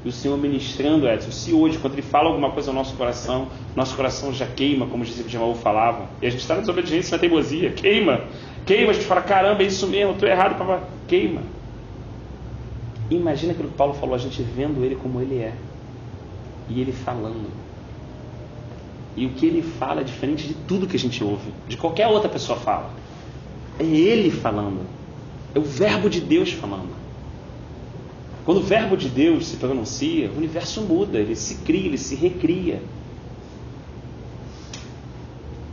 e o Senhor ministrando, Edson. Se hoje, quando Ele fala alguma coisa ao nosso coração já queima, como os discípulos de Emaú falavam, e a gente está na desobediência, na teimosia, queima, a gente fala, caramba, é isso mesmo, estou errado, queima. Imagina aquilo que Paulo falou, a gente vendo Ele como Ele é, e Ele falando. E o que Ele fala é diferente de tudo que a gente ouve, de qualquer outra pessoa fala. É Ele falando, é o verbo de Deus falando. Quando o verbo de Deus se pronuncia, o universo muda, ele se cria, ele se recria.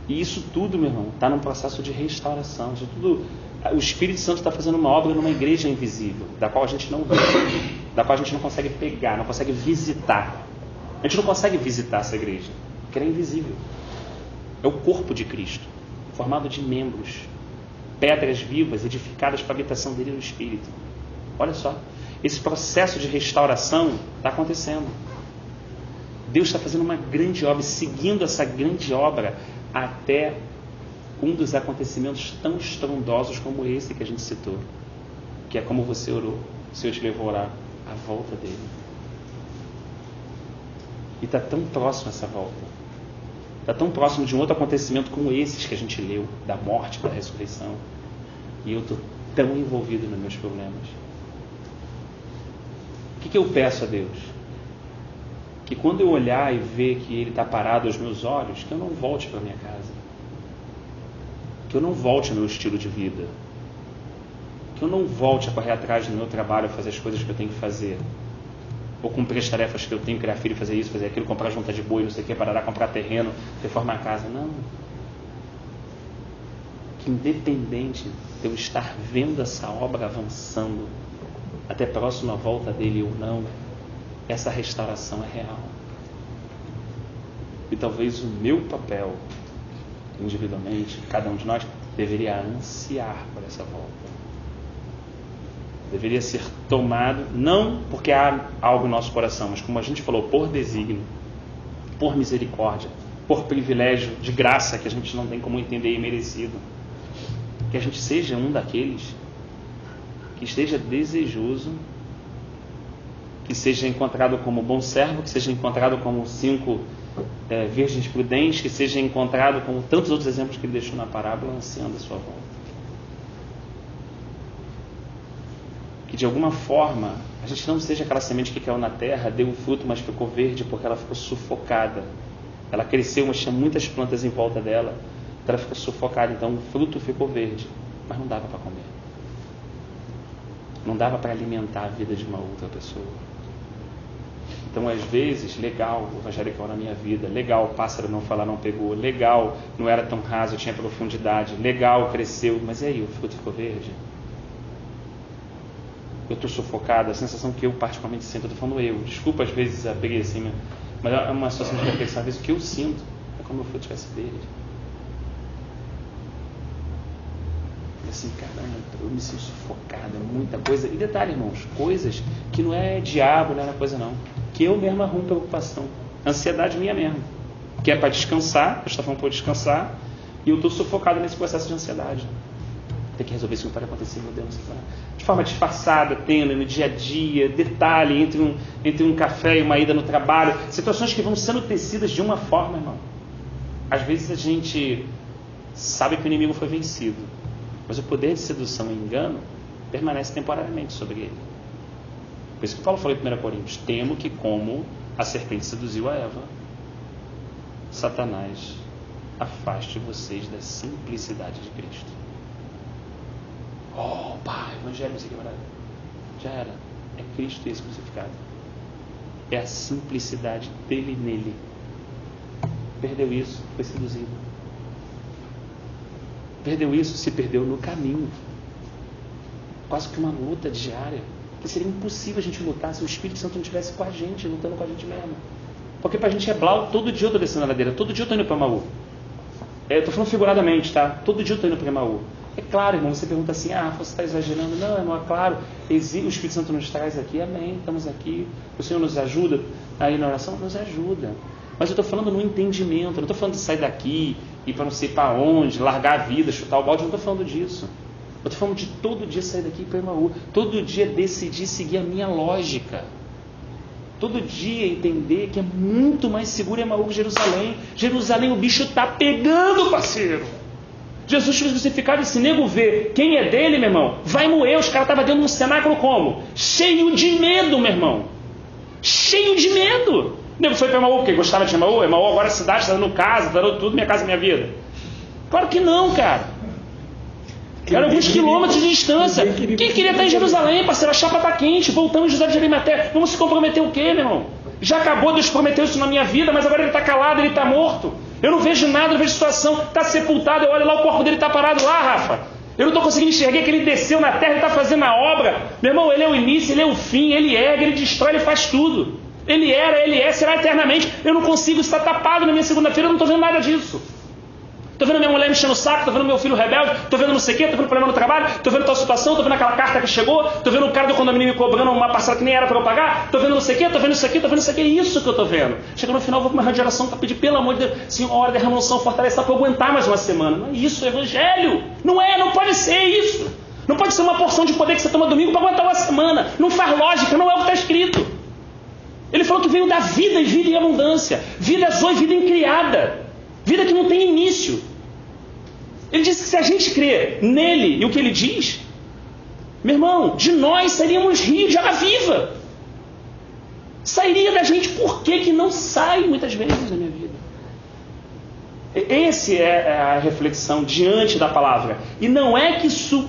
E isso tudo, meu irmão, está num processo de restauração. Isso tudo, o Espírito Santo está fazendo uma obra numa igreja invisível, da qual a gente não vê, da qual a gente não consegue pegar, não consegue visitar. A gente não consegue visitar essa igreja, porque ela é invisível. É o corpo de Cristo, formado de membros, pedras vivas, edificadas para a habitação dele no Espírito. Olha só. Esse processo de restauração está acontecendo. Deus está fazendo uma grande obra, seguindo essa grande obra até um dos acontecimentos tão estrondosos como esse que a gente citou, que é como você orou, o Senhor te levou a orar, a volta dele. E está tão próximo essa volta. Está tão próximo de um outro acontecimento como esses que a gente leu, da morte, da ressurreição. E eu estou tão envolvido nos meus problemas. O que eu peço a Deus? Que quando eu olhar e ver que Ele está parado aos meus olhos, que eu não volte para minha casa. Que eu não volte ao meu estilo de vida. Que eu não volte a correr atrás do meu trabalho, a fazer as coisas que eu tenho que fazer. Ou cumprir as tarefas que eu tenho, criar filho, fazer isso, fazer aquilo, comprar junta de boi, não sei o que, parar, comprar terreno, reformar a casa. Não. Que independente de eu estar vendo essa obra avançando, até próximo à volta dele ou não, essa restauração é real. E talvez o meu papel, individualmente, cada um de nós, deveria ansiar por essa volta. Deveria ser tomado, não porque há algo no nosso coração, mas como a gente falou, por desígnio, por misericórdia, por privilégio de graça que a gente não tem como entender e merecido. Que a gente seja um daqueles que esteja desejoso, que seja encontrado como bom servo, que seja encontrado como 5 virgens prudentes, que seja encontrado como tantos outros exemplos que ele deixou na parábola, ansiando a sua volta. Que de alguma forma a gente não seja aquela semente que caiu na terra, deu fruto, mas ficou verde porque ela ficou sufocada. Ela cresceu, mas tinha muitas plantas em volta dela, então ela ficou sufocada, então o fruto ficou verde, mas não dava para comer. Não dava para alimentar a vida de uma outra pessoa. Então, às vezes, legal o evangelical na minha vida, legal o pássaro não falar não pegou, legal não era tão raso, tinha profundidade, legal cresceu, mas e aí, o fruto ficou verde? Eu estou sufocado, a sensação que eu particularmente sinto, eu estou falando desculpa às vezes peguei assim, mas é uma situação de reflexão, às vezes o que eu sinto é como se o fruto estivesse verde. E assim, caramba, eu me sinto sufocado, é muita coisa. E detalhe, irmãos, coisas que não é diabo, não é coisa não, que eu mesmo arrumo preocupação, ansiedade minha mesmo, que é para descansar, eu estou falando para descansar, e eu estou sufocado nesse processo de ansiedade. Tem que resolver isso, não pode acontecer, meu Deus, de forma disfarçada, tendo no dia a dia, detalhe, entre um café e uma ida no trabalho, situações que vão sendo tecidas de uma forma, irmão. Às vezes a gente sabe que o inimigo foi vencido, mas o poder de sedução e engano permanece temporariamente sobre ele. Por isso que Paulo falou em 1 Coríntios, temo que como a serpente seduziu a Eva, Satanás afaste vocês da simplicidade de Cristo. Oh, pai, evangelho, não sei o que, maravilha. Já era. É Cristo esse crucificado. É a simplicidade dele nele. Perdeu isso, foi seduzido. Perdeu isso, se perdeu no caminho. Quase que uma luta diária. Que seria impossível a gente lutar se o Espírito Santo não estivesse com a gente, lutando com a gente mesmo. Porque pra gente é blau, todo dia eu estou descendo a ladeira, todo dia eu estou indo para Emaú. Estou falando figuradamente, tá? Todo dia eu estou indo para Emaú. É claro, irmão, você pergunta assim, você está exagerando. Não, irmão, é claro, o Espírito Santo nos traz aqui, amém, estamos aqui, o Senhor nos ajuda aí na oração, nos ajuda. Mas eu estou falando no entendimento, eu não estou falando de sair daqui, ir para não sei para onde, largar a vida, chutar o balde, eu não estou falando disso. Eu estou falando de todo dia sair daqui para Emaú, todo dia decidir seguir a minha lógica. Todo dia entender que é muito mais seguro Emaú que Jerusalém. Jerusalém, o bicho está pegando, parceiro. Jesus foi crucificado e se nego vê quem é dele, meu irmão, vai moer. Os caras estavam dentro de um cenáculo como? Cheio de medo, meu irmão. Cheio de medo. O nego foi para Emaú porque gostava de Emaú. Emaú agora é cidade, está dando casa, está dando tudo, minha casa, minha vida. Claro que não, cara. Era alguns quilômetros de distância. Quem queria estar em Jerusalém, parceiro? A chapa está quente. Voltamos de José de Arimateia. Vamos se comprometer o quê, meu irmão? Já acabou, Deus prometeu isso na minha vida, mas agora ele está calado, ele está morto. Eu não vejo nada, não vejo situação. Está sepultado, eu olho lá, o corpo dele está parado lá, Rafa. Eu não estou conseguindo enxergar que ele desceu na terra e está fazendo a obra. Meu irmão, ele é o início, ele é o fim, ele ergue, ele destrói, ele faz tudo. Ele era, ele é, será eternamente. Eu não consigo estar tapado na minha segunda-feira, eu não estou vendo nada disso. Estou vendo minha mulher me enchendo o saco, estou vendo meu filho rebelde, estou vendo não sei o quê, estou vendo problema no trabalho, estou vendo tal situação, estou vendo aquela carta que chegou, estou vendo o cara do condomínio me cobrando uma parcela que nem era para eu pagar, estou vendo não sei o quê, estou vendo isso aqui, estou vendo isso aqui, é isso que eu estou vendo. Chega no final, vou para uma geração para pedir, pelo amor de Deus, Senhor, a hora da revolução fortalece para eu aguentar mais uma semana. Não é isso, é evangelho. Não é, não pode ser isso. Não pode ser uma porção de poder que você toma domingo para aguentar uma semana. Não faz lógica, não é o que está escrito. Ele falou que veio da vida e vida em abundância. Vida zoe, vida incriada. Vida que não tem início. Ele disse que se a gente crer nele e o que ele diz, meu irmão, de nós seríamos rios de água viva. Sairia da gente. Por que não sai muitas vezes na minha vida? Essa é a reflexão diante da palavra. E não é que isso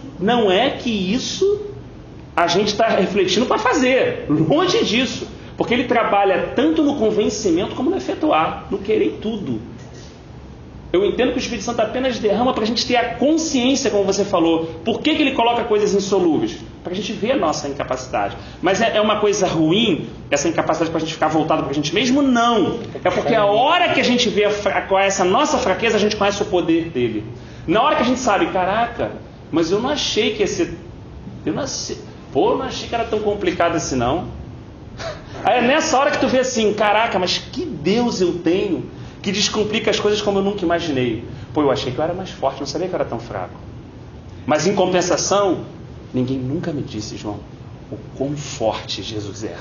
a gente está refletindo para fazer. Longe disso. Porque ele trabalha tanto no convencimento como no efetuar, no querer tudo. Eu entendo que o Espírito Santo apenas derrama para a gente ter a consciência, como você falou. Por que ele coloca coisas insolúveis? Para a gente ver a nossa incapacidade. Mas é uma coisa ruim, essa incapacidade, para a gente ficar voltado para a gente mesmo? Não. É porque a hora que a gente vê essa nossa fraqueza, a gente conhece o poder dele. Na hora que a gente sabe, caraca, mas eu não achei que ia ser... eu não achei que era tão complicado assim, não. Aí é nessa hora que tu vê assim, caraca, mas que Deus eu tenho que descomplica as coisas como eu nunca imaginei. Pô, eu achei que eu era mais forte, não sabia que eu era tão fraco. Mas em compensação, ninguém nunca me disse, João, o quão forte Jesus é.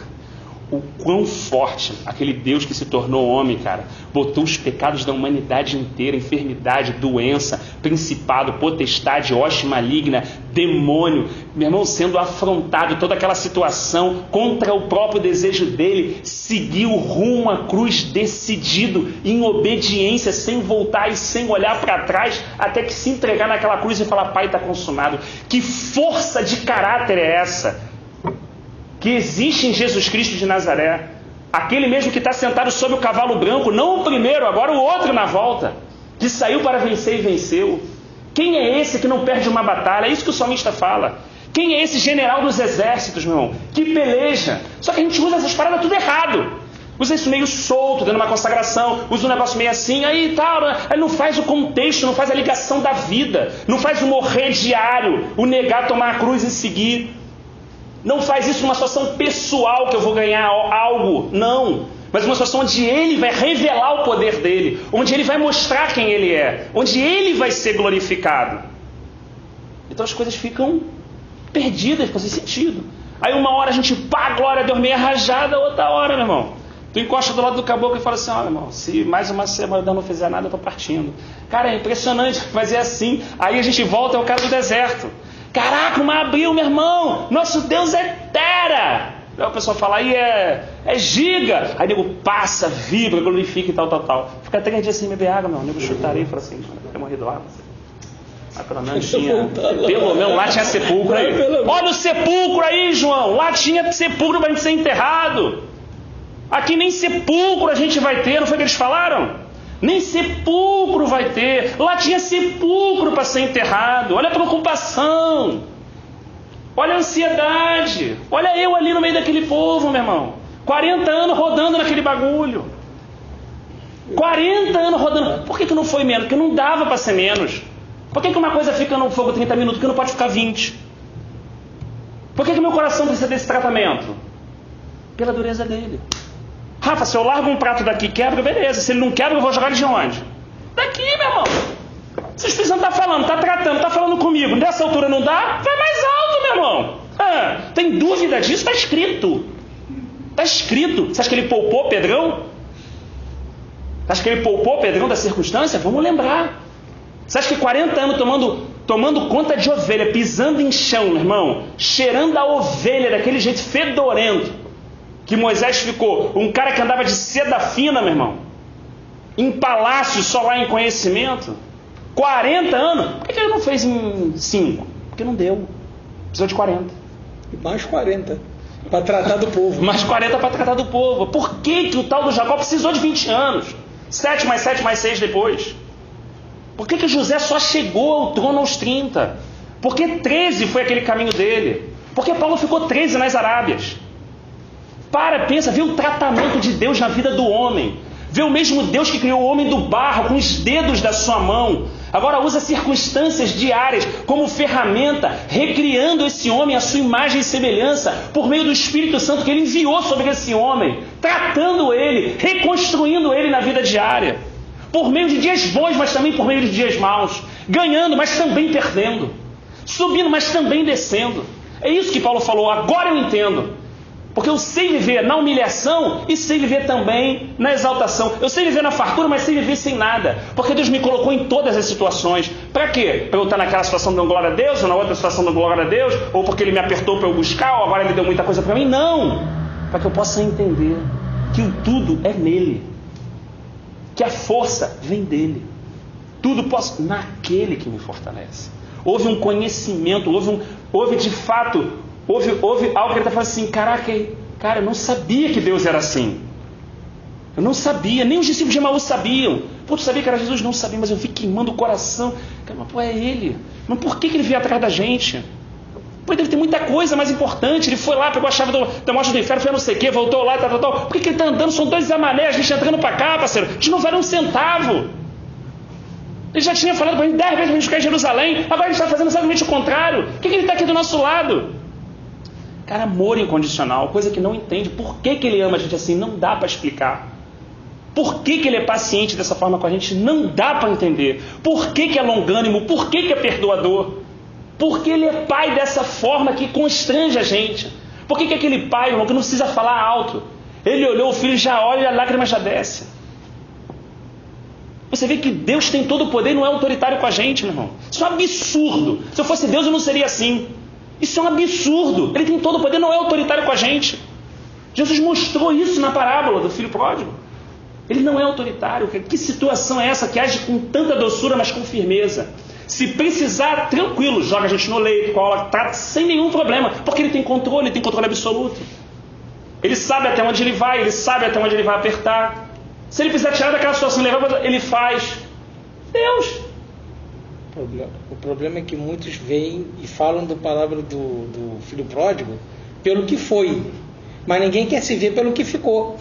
O quão forte aquele Deus que se tornou homem, cara, botou os pecados da humanidade inteira, enfermidade, doença, principado, potestade, hoste maligna, demônio, meu irmão, sendo afrontado, toda aquela situação contra o próprio desejo dele, seguiu rumo à cruz decidido, em obediência, sem voltar e sem olhar para trás, até que se entregar naquela cruz e falar, Pai, está consumado. Que força de caráter é essa que existe em Jesus Cristo de Nazaré? Aquele mesmo que está sentado sobre o cavalo branco, não o primeiro, agora o outro na volta, que saiu para vencer e venceu. Quem é esse que não perde uma batalha? É isso que o salmista fala. Quem é esse general dos exércitos, meu irmão, que peleja? Só que a gente usa essas paradas tudo errado. Usa isso meio solto, dando uma consagração, usa um negócio meio assim, aí tal, aí não faz o contexto, não faz a ligação da vida, não faz o morrer diário, o negar tomar a cruz e seguir. Não faz isso numa situação pessoal que eu vou ganhar algo, não. Mas uma situação onde ele vai revelar o poder dele, onde ele vai mostrar quem ele é, onde ele vai ser glorificado. Então as coisas ficam perdidas, ficam sem sentido. Aí uma hora a gente, pá, glória a Deus, meia rajada, outra hora, meu irmão, tu encosta do lado do caboclo e fala assim, olha, irmão, se mais uma semana eu não fizer nada, eu estou partindo. Cara, é impressionante, mas é assim. Aí a gente volta ao caso do deserto. Caraca, uma abriu, meu irmão, nosso Deus é tera. Aí o pessoal fala, aí é giga. Aí o nego passa, vibra, glorifica e tal. Fica 3 dias sem beber água, meu. O nego chutarei e fala assim, eu morri do lá. Ah, pelo menos tinha. Pelo menos lá tinha sepulcro aí. Olha o sepulcro aí, João. Lá tinha sepulcro para a gente ser enterrado. Aqui nem sepulcro a gente vai ter, não foi o que eles falaram? Nem sepulcro vai ter. Lá tinha sepulcro para ser enterrado. Olha a preocupação. Olha a ansiedade. Olha eu ali no meio daquele povo, meu irmão. 40 anos rodando naquele bagulho. 40 anos rodando. Por que não foi menos? Porque não dava para ser menos. Por que uma coisa fica no fogo 30 minutos que não pode ficar 20? Por que meu coração precisa desse tratamento? Pela dureza dele. Rafa, se eu largo um prato daqui e quebra, beleza. Se ele não quebra, eu vou jogar ele de onde? Daqui, meu irmão. Se o Espírito Santo está falando, está tratando, está falando comigo, nessa altura não dá, vai mais alto, meu irmão. Tem dúvida disso? Está escrito. Está escrito. Você acha que ele poupou Pedrão? Você acha que ele poupou Pedrão da circunstância? Vamos lembrar. Você acha que 40 anos tomando conta de ovelha, pisando em chão, meu irmão, cheirando a ovelha daquele jeito fedorento, que Moisés ficou, um cara que andava de seda fina, meu irmão, em palácio, só lá em conhecimento, 40 anos, por que ele não fez em 5? Porque não deu, precisou de 40. E mais 40, para tratar do povo. Mais 40 para tratar do povo. Por que o tal do Jacó precisou de 20 anos? 7 mais 7 mais 6 depois. Por que José só chegou ao trono aos 30? Porque 13 foi aquele caminho dele. Porque Paulo ficou 13 nas Arábias. Pensa, vê o tratamento de Deus na vida do homem. Vê o mesmo Deus que criou o homem do barro com os dedos da sua mão. Agora usa circunstâncias diárias como ferramenta, recriando esse homem à sua imagem e semelhança, por meio do Espírito Santo que ele enviou sobre esse homem, tratando ele, reconstruindo ele na vida diária. Por meio de dias bons, mas também por meio de dias maus. Ganhando, mas também perdendo. Subindo, mas também descendo. É isso que Paulo falou, agora eu entendo. Porque eu sei viver na humilhação e sei viver também na exaltação. Eu sei viver na fartura, mas sei viver sem nada. Porque Deus me colocou em todas as situações. Para quê? Para eu estar naquela situação dando glória a Deus, ou na outra situação dando glória a Deus, ou porque Ele me apertou para eu buscar, ou agora Ele deu muita coisa para mim? Não! para que eu possa entender que o tudo é nele, que a força vem dele. Tudo posso naquele que me fortalece. Houve um conhecimento, houve de fato, houve algo que ele está falando assim, caraca, cara, eu não sabia que Deus era assim. Eu não sabia, nem os discípulos de Emaús sabiam. Pô, tu sabia que era Jesus? Não sabia, mas eu vi queimando o coração. Cara, mas pô, é ele. Mas por que ele veio atrás da gente? Pô, deve ter muita coisa mais importante. Ele foi lá, pegou a chave da morte do inferno, foi não sei o quê, voltou lá, tal. Por que ele está andando? São 2 Zé Mané, a gente entrando para cá, parceiro. A gente não vale um centavo. Ele já tinha falado para a gente 10 vezes para a gente ficar em Jerusalém. Agora ele está fazendo exatamente o contrário. Por que ele está aqui do nosso lado? Cara, amor incondicional, coisa que não entende. Por que ele ama a gente assim? Não dá para explicar. Por que ele é paciente dessa forma com a gente? Não dá para entender. Por que é longânimo? Por que é perdoador? Por que ele é pai dessa forma que constrange a gente? Por que aquele pai, irmão, que não precisa falar alto? Ele olhou o filho e já olha e a lágrima já desce. Você vê que Deus tem todo o poder e não é autoritário com a gente, meu irmão. Isso é um absurdo. Se eu fosse Deus, eu não seria assim. Isso é um absurdo. Ele tem todo o poder, não é autoritário com a gente. Jesus mostrou isso na parábola do filho pródigo. Ele não é autoritário. Que situação é essa que age com tanta doçura, mas com firmeza? Se precisar, tranquilo, joga a gente no leito, cola, tá sem nenhum problema, porque ele tem controle absoluto. Ele sabe até onde ele vai, ele sabe até onde ele vai apertar. Se ele precisar tirar daquela situação, ele faz. Deus. O problema é que muitos veem e falam da palavra do filho pródigo pelo que foi, mas ninguém quer se ver pelo que ficou.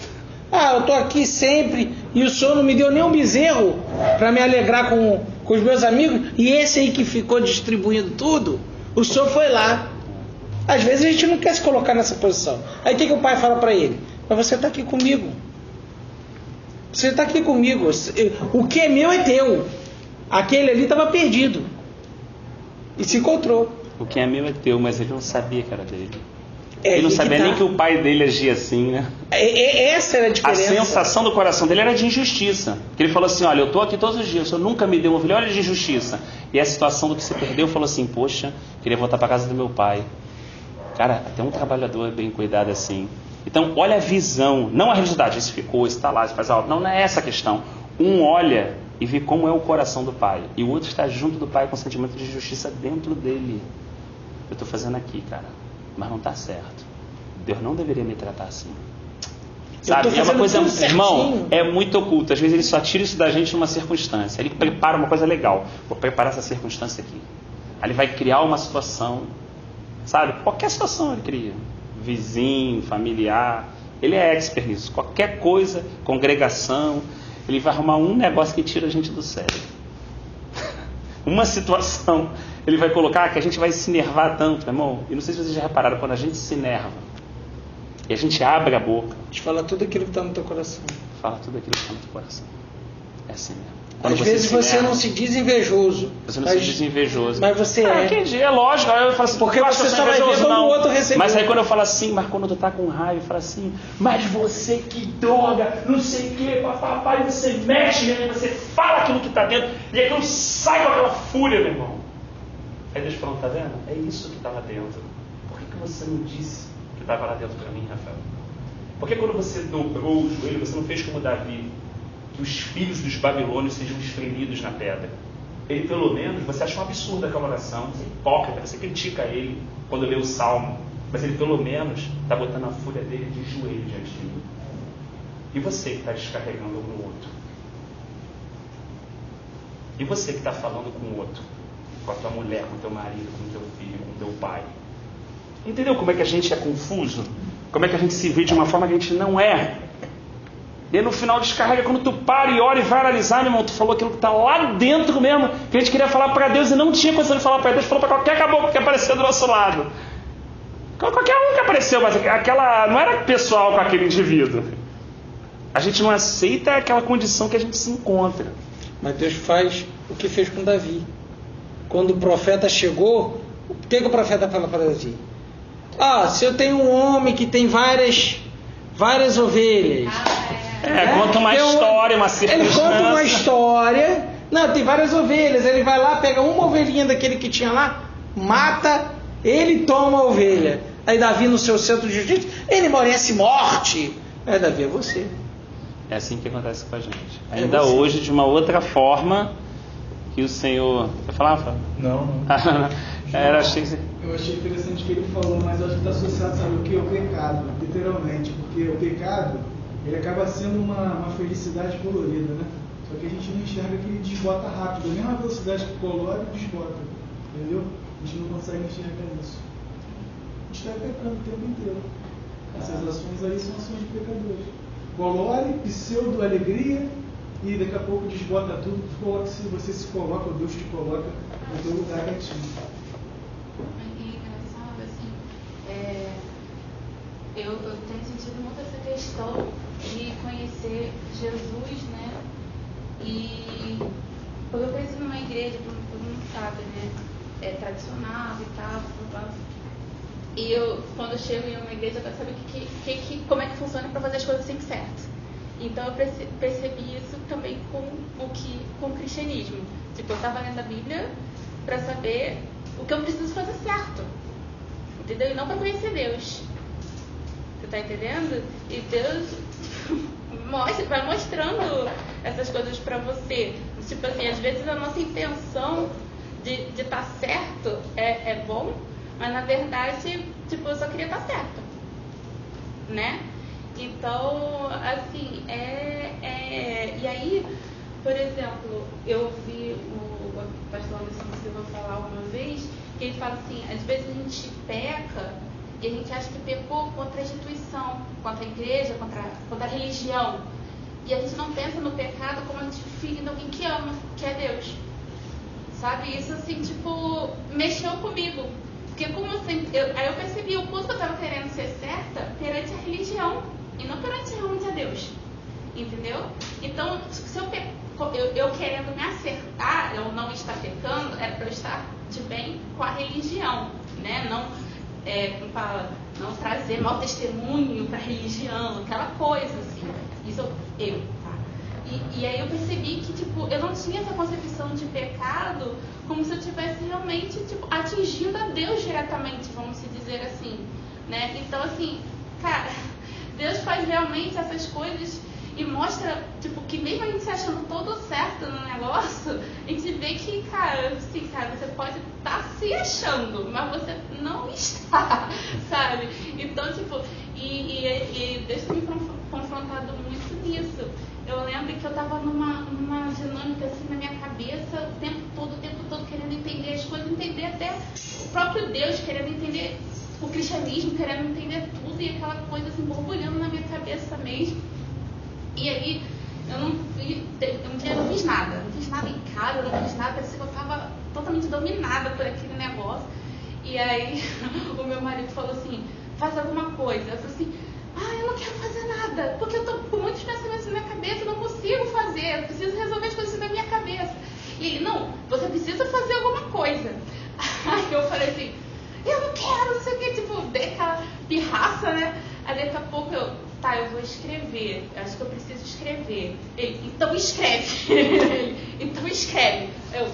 Eu estou aqui sempre e o senhor não me deu nem um bezerro para me alegrar com os meus amigos, e esse aí que ficou distribuindo tudo, o senhor foi lá. Às vezes a gente não quer se colocar nessa posição. Aí o que o pai fala para ele? Mas você está aqui comigo. Você está aqui comigo. O que é meu é teu. Aquele ali estava perdido e se encontrou. O que é meu é teu, mas ele não sabia que era dele. Ele não sabia nem que o pai dele agia assim, né? Essa era a diferença. A sensação do coração dele era de injustiça. Porque ele falou assim, olha, eu estou aqui todos os dias, o senhor nunca me deu uma ovelha, olha de injustiça. E a situação do que se perdeu, falou assim, poxa, queria voltar para casa do meu pai. Cara, até um trabalhador é bem cuidado assim. Então, olha a visão, não a religiosidade, esse ficou, esse está lá, esse faz algo. Não é essa a questão. Um olha e vê como é o coração do pai. E o outro está junto do pai com sentimento de justiça dentro dele. Eu estou fazendo aqui, cara, mas não está certo. Deus não deveria me tratar assim. Sabe? É uma coisa, irmão, é muito oculto. Às vezes ele só tira isso da gente numa circunstância. Ele prepara uma coisa legal. Vou preparar essa circunstância aqui. Aí ele vai criar uma situação, sabe? Qualquer situação ele cria. Vizinho, familiar. Ele é expert nisso. Qualquer coisa, congregação, ele vai arrumar um negócio que tira a gente do sério. Uma situação, ele vai colocar que a gente vai se enervar tanto, irmão. E não sei se vocês já repararam, quando a gente se enerva e a gente abre a boca, a gente fala tudo aquilo que está no teu coração. Fala tudo aquilo que está no teu coração. É assim mesmo. Às vezes você não se diz invejoso. Você não se diz invejoso. Mas você é. Entendi, é lógico. Aí eu falo assim, porque você só vai ver como o outro recebeu. Mas aí quando eu falo assim, mas quando tu tá com raiva, eu falo assim, mas você que droga, não sei o que, papai, você mexe, né? Você fala aquilo que tá dentro, e aquilo sai com aquela fúria, meu irmão. Aí Deus falou, tá vendo? É isso que estava dentro. Por que você não disse que estava lá dentro para mim, Rafael? Por que quando você dobrou o joelho, você não fez como Davi? Que os filhos dos babilônios sejam espremidos na pedra. Ele, pelo menos, você acha um absurdo aquela oração, você é hipócrita, você critica ele quando lê o Salmo, mas ele, pelo menos, está botando a fúria dele de joelho diante de mim. E você que está descarregando um no outro? E você que está falando com o outro? Com a tua mulher, com o teu marido, com o teu filho, com o teu pai? Entendeu como é que a gente é confuso? Como é que a gente se vê de uma forma que a gente não é? E aí no final descarrega, quando tu para e olha e vai analisar, meu irmão, tu falou aquilo que está lá dentro mesmo, que a gente queria falar para Deus e não tinha condição de falar para Deus, falou para qualquer caboclo que apareceu do nosso lado. Qualquer um que apareceu, mas aquela não era pessoal com aquele indivíduo. A gente não aceita aquela condição que a gente se encontra. Mas Deus faz o que fez com Davi. Quando o profeta chegou, o que o profeta fala para Davi? Se eu tenho um homem que tem várias ovelhas... conta uma história, uma circunstância. Ele conta uma história. Não, tem várias ovelhas. Ele vai lá, pega uma ovelhinha daquele que tinha lá, mata, ele toma a ovelha. Aí Davi no seu centro de justiça, ele merece morte. Davi, é você. É assim que acontece com a gente. Ainda hoje, de uma outra forma, que o Senhor... Quer falar, Fábio? Não. Eu achei interessante o que ele falou, mas acho que está associado, sabe o que? O pecado, literalmente. Porque o pecado, ele acaba sendo uma felicidade colorida, né? Só que a gente não enxerga que ele desbota rápido. A mesma velocidade que colore, desbota. Entendeu? A gente não consegue enxergar isso. A gente está pecando o tempo inteiro. Essas ações aí são ações de pecadores. Colore, pseudo alegria, e daqui a pouco desbota tudo. Você se coloca, ou Deus te coloca no teu lugar quietinho. É engraçado, assim, eu tenho sentido muito essa questão de conhecer Jesus, né? E porque eu cresci numa igreja, todo mundo sabe, né? Tradicional e tal. E quando eu chego em uma igreja, eu quero saber como é que funciona para fazer as coisas sempre certo. Então eu percebi isso também com o cristianismo. Tipo, eu estava lendo a Bíblia para saber o que eu preciso fazer certo. Entendeu? E não para conhecer Deus. Você tá entendendo? E Deus vai mostrando essas coisas para você. Tipo assim, às vezes a nossa intenção de estar certo é bom, mas na verdade, tipo, eu só queria estar certo, né? Então, assim, e aí, por exemplo, eu vi o pastor Anderson Silva falar uma vez, que ele fala assim, às vezes a gente peca e a gente acha que pecou contra a instituição, contra a igreja, contra a religião. E a gente não pensa no pecado como a gente ferindo alguém que ama, que é Deus. Sabe? Isso, assim, tipo, mexeu comigo. Porque como aí eu percebi o quanto eu estava querendo ser certa perante a religião e não perante realmente a Deus. Entendeu? Então, se eu querendo me acertar, eu não estar pecando, era para eu estar de bem com a religião, né? Como fala, não trazer mau testemunho para a religião, aquela coisa assim. Isso tá? E aí eu percebi que, tipo, eu não tinha essa concepção de pecado como se eu estivesse realmente, tipo, atingindo a Deus diretamente, vamos se dizer assim, né? Então, assim, cara, Deus faz realmente essas coisas e mostra, tipo, que mesmo a gente se achando todo certo no negócio, a gente vê que, cara, assim, cara, você pode estar se achando, mas você não está, sabe? Então, tipo, e Deus tem me confrontado muito nisso. Eu lembro que eu estava numa dinâmica assim na minha cabeça o tempo todo querendo entender as coisas, entender até o próprio Deus, querendo entender o cristianismo, querendo entender tudo, e aquela coisa assim borbulhando na minha cabeça mesmo. E aí um dia eu não fiz nada em casa, eu não fiz nada, parecia que eu estava totalmente dominada por aquele negócio. E aí o meu marido falou assim, faz alguma coisa. Eu falei assim, eu não quero fazer nada, porque eu estou com muitos pensamentos na minha cabeça, eu não consigo fazer, eu preciso resolver as coisas na minha cabeça. E ele, não, você precisa fazer alguma coisa. Aí eu falei assim, eu não quero, não sei o que, tipo, dei aquela pirraça, né? Aí daqui a pouco eu vou escrever, acho que eu preciso escrever. Ele, então escreve. Ele, então escreve. Eu,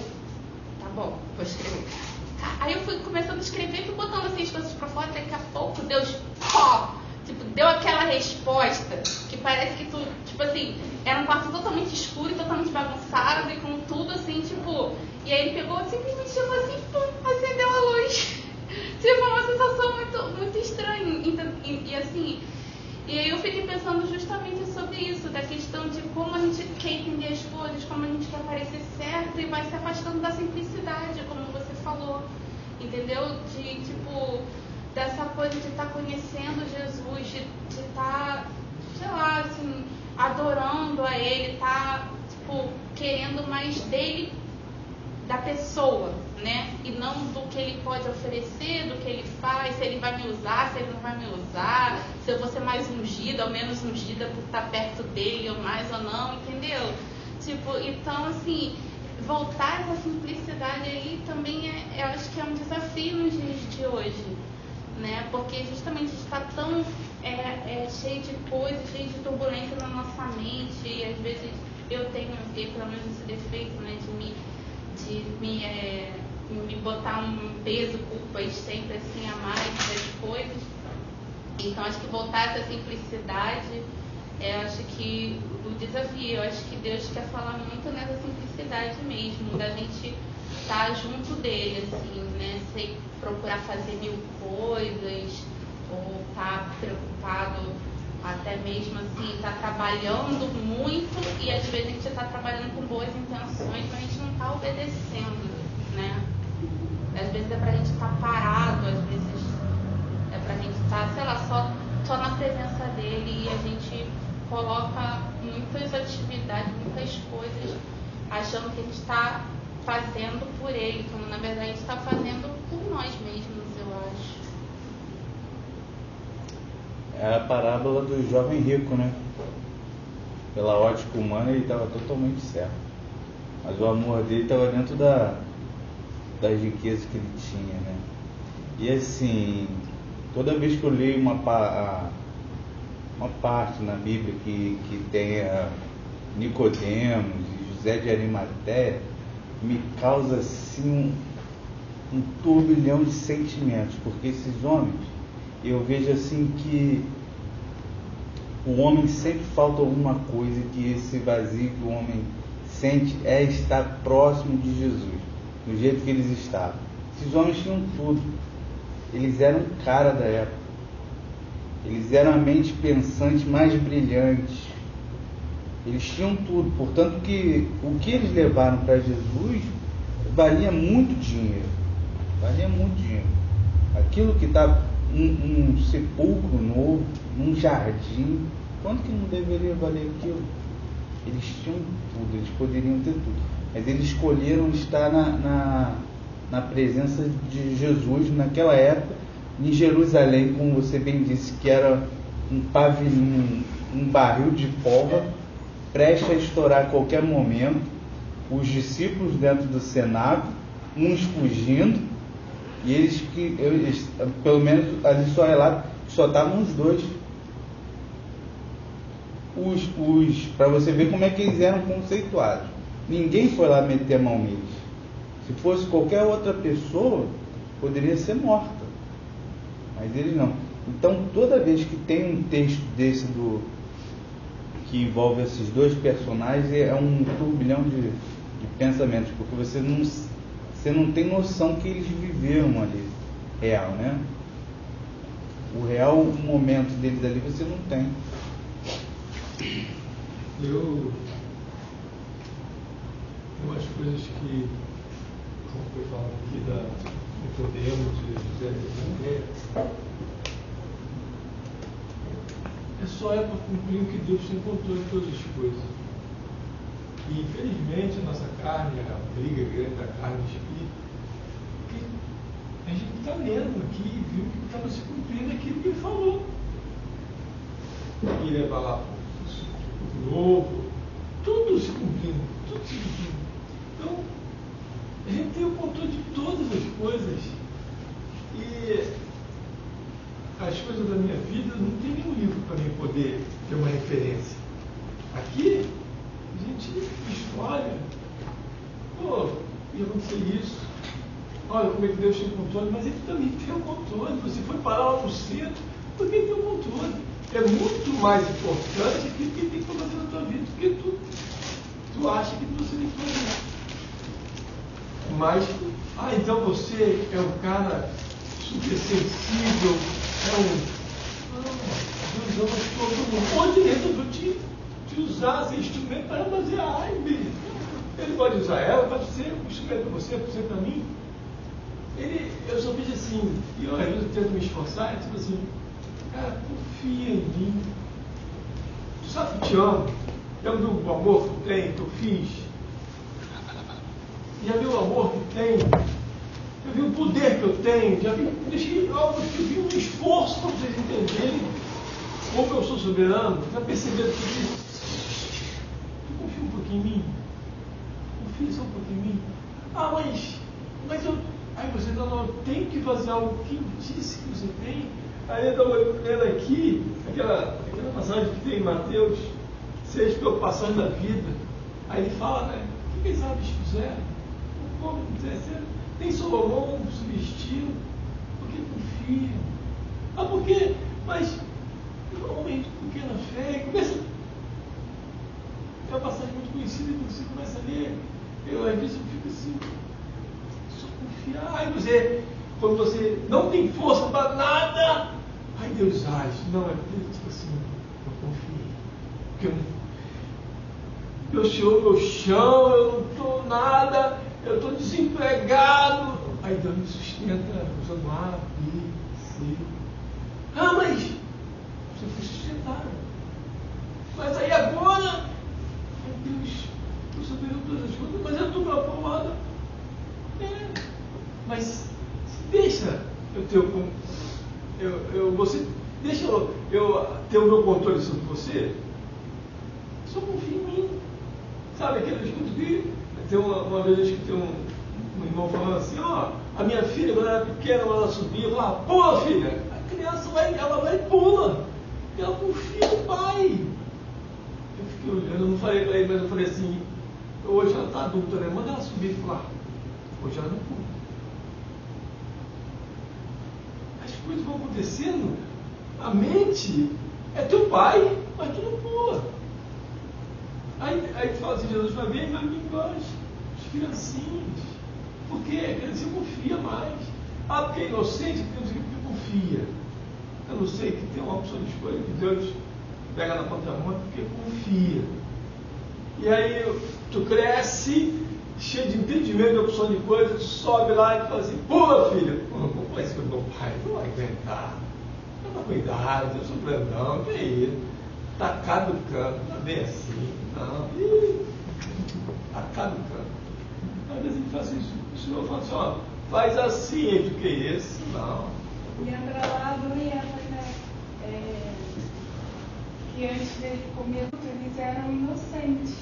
tá bom, vou escrever. Aí eu fui começando a escrever, fui botando assim as coisas pra fora, daqui a pouco Deus, tipo, deu aquela resposta que parece que tu, tipo assim, era um quarto totalmente escuro e totalmente bagunçado e com tudo assim, tipo, e aí ele pegou, simplesmente chegou assim, pum, acendeu a luz. Tipo, uma sensação muito, muito estranha. E assim, e aí eu fiquei pensando justamente sobre isso, da questão de como a gente quer entender as coisas, como a gente quer parecer certo e vai se afastando da simplicidade, como você falou, entendeu? De, tipo, dessa coisa de estar conhecendo Jesus, de estar, sei lá, assim, adorando a Ele, estar, tipo, querendo mais dele, da pessoa, né? E não do que ele pode oferecer, do que ele faz, se ele vai me usar, se ele não vai me usar, se eu vou ser mais ungida ou menos ungida por estar perto dele, ou mais ou não, entendeu? Tipo, então, assim, voltar essa simplicidade aí também eu acho que é um desafio nos dias de hoje, né? Porque justamente a gente está tão cheio de coisas, cheio de turbulência na nossa mente, e às vezes eu tenho pelo menos esse defeito, né, de me me botar um peso, culpas sempre assim a mais das coisas. Então acho que voltar a essa simplicidade acho que o desafio, eu acho que Deus quer falar muito nessa simplicidade mesmo, da gente estar junto dele, assim, né? Sem procurar fazer mil coisas, ou estar preocupado, até mesmo assim, estar trabalhando muito e às vezes a gente está trabalhando com boas intenções, mas a gente não está obedecendo, né? Às vezes é pra gente estar parado, às vezes é pra gente estar, sei lá, só na presença dele, e a gente coloca muitas atividades, muitas coisas, achando que a gente está fazendo por ele, quando na verdade a gente está fazendo por nós mesmos, eu acho. É a parábola do jovem rico, né? Pela ótica humana ele estava totalmente certo, mas o amor dele estava dentro das riquezas que ele tinha, né? E assim, toda vez que eu leio uma parte na Bíblia que tenha Nicodemos e José de Arimateia, me causa assim um turbilhão de sentimentos, porque esses homens, eu vejo assim que o homem sempre falta alguma coisa, que esse vazio que o homem sente é estar próximo de Jesus, do jeito que eles estavam. Esses homens tinham tudo, eles eram o cara da época, eles eram a mente pensante mais brilhante, eles tinham tudo, portanto que o que eles levaram para Jesus valia muito dinheiro, aquilo que está um sepulcro novo, num jardim, quanto que não deveria valer aquilo? Eles tinham tudo, eles poderiam ter tudo, mas eles escolheram estar na presença de Jesus naquela época, em Jerusalém, como você bem disse, que era um pavilhão, um barril de pólvora, prestes a estourar a qualquer momento, os discípulos dentro do cenáculo, uns fugindo, e eles, pelo menos ali só relata, só estavam os dois. Para você ver como é que eles eram conceituados. Ninguém foi lá meter a mão neles. Se fosse qualquer outra pessoa, poderia ser morta. Mas eles não. Então, toda vez que tem um texto desse que envolve esses dois personagens, é um turbilhão de pensamentos, porque você não tem noção que eles viveram ali, real, né? O real momento deles ali você não tem. Eu umas coisas que, como foi falado aqui, da Nicodemos e José de Arimateia, só é para cumprir o que Deus tem controle de todas as coisas. E infelizmente a nossa carne, a briga grande da carne e espírito, a gente está lendo aqui e viu que estava se cumprindo aquilo que ele falou. E levar lá para o novo, tudo se cumprindo, tudo se cumprindo. Então, a gente tem o controle de todas as coisas. E as coisas da minha vida, não tem nenhum livro para mim poder ter uma referência. Aqui, a gente escolhe, ia acontecer isso, olha como é que Deus tem o controle, mas ele também tem o controle. Você foi parar lá no centro, porque ele tem o controle. É muito mais importante aquilo que ele tem que fazer na tua vida, porque tu acha que você tem que fazer. Mas, então você é um cara super sensível, Deus ama todo mundo. Onde ele resolveu te usar, ser instrumento para fazer a A e B. Ele pode usar ela, pode ser um instrumento para você, pode ser para mim. Eu só vejo assim, e eu às vezes tento me esforçar, tipo assim, cara, confia em mim. Tu sabe que te amo. Já viu o amor que tem, que eu fiz? Já viu o amor que tem? Já viu o poder que eu tenho? Já vi, deixei algo que eu vi um esforço para vocês entenderem como eu sou soberano. Já perceberam que tu confia um pouquinho em mim? Confia só um pouquinho em mim? Mas eu. Aí você não tem que fazer algo que disse que você tem. Aí eu estava lendo aqui, aquela passagem que tem em Mateus 6, preocupações da vida. Aí ele fala, né? O que eles sábios fizeram? Como quiser ser. Nem Salomão se vestiu, porque confia. Ah, por quê? Mas, normalmente, pequena fé, começa. É uma passagem muito conhecida, quando você começa a ler, às vezes eu fico assim, só confiar. Aí você, quando você não tem força para nada, aí Deus age. Não, é tipo assim, eu confio. Porque meu Senhor, meu chão, eu não estou nada, eu estou desempregado. Aí Deus me sustenta usando A, B, C. Ah, mas você foi sustentado. Mas aí agora, meu Deus, eu sabia todas as coisas, mas eu estou aprovado. Mas deixa eu ter você deixa eu ter o meu controle sobre você. Só confia em mim. Sabe aquele escuto que tem uma vez eu escutei um irmão falando assim, a minha filha, quando era pequena, quando ela subia, eu falava, pula, filha. A criança ela vai e pula. Ela confia no pai. Eu fiquei olhando, eu não falei para ele, mas eu falei assim, hoje ela está adulta, né? Manda ela subir e falar, hoje ela não pula. As coisas vão acontecendo, a mente é teu pai, mas tu não pula. Aí tu fala assim, Jesus vai ver, mas me gosta, os criancinhos. Por quê? A criança confia mais. Ah, porque é inocente, porque confia. Eu não sei que tem uma opção de escolha que Deus pega na contramão porque confia. E aí tu cresce, cheio de entendimento de opção de coisa, tu sobe lá e fala assim, pula, filha. Como vai ser meu pai? Não vai aguentar. Toma cuidado, eu sou grandão, que é isso? Tacado do canto, não é bem assim, não. Tacado do canto. Às vezes ele faz isso, o Senhor fala assim, faz assim, do que isso? Não. E entra lá Adão e Eva, né? Que antes dele comer, eles eram inocentes.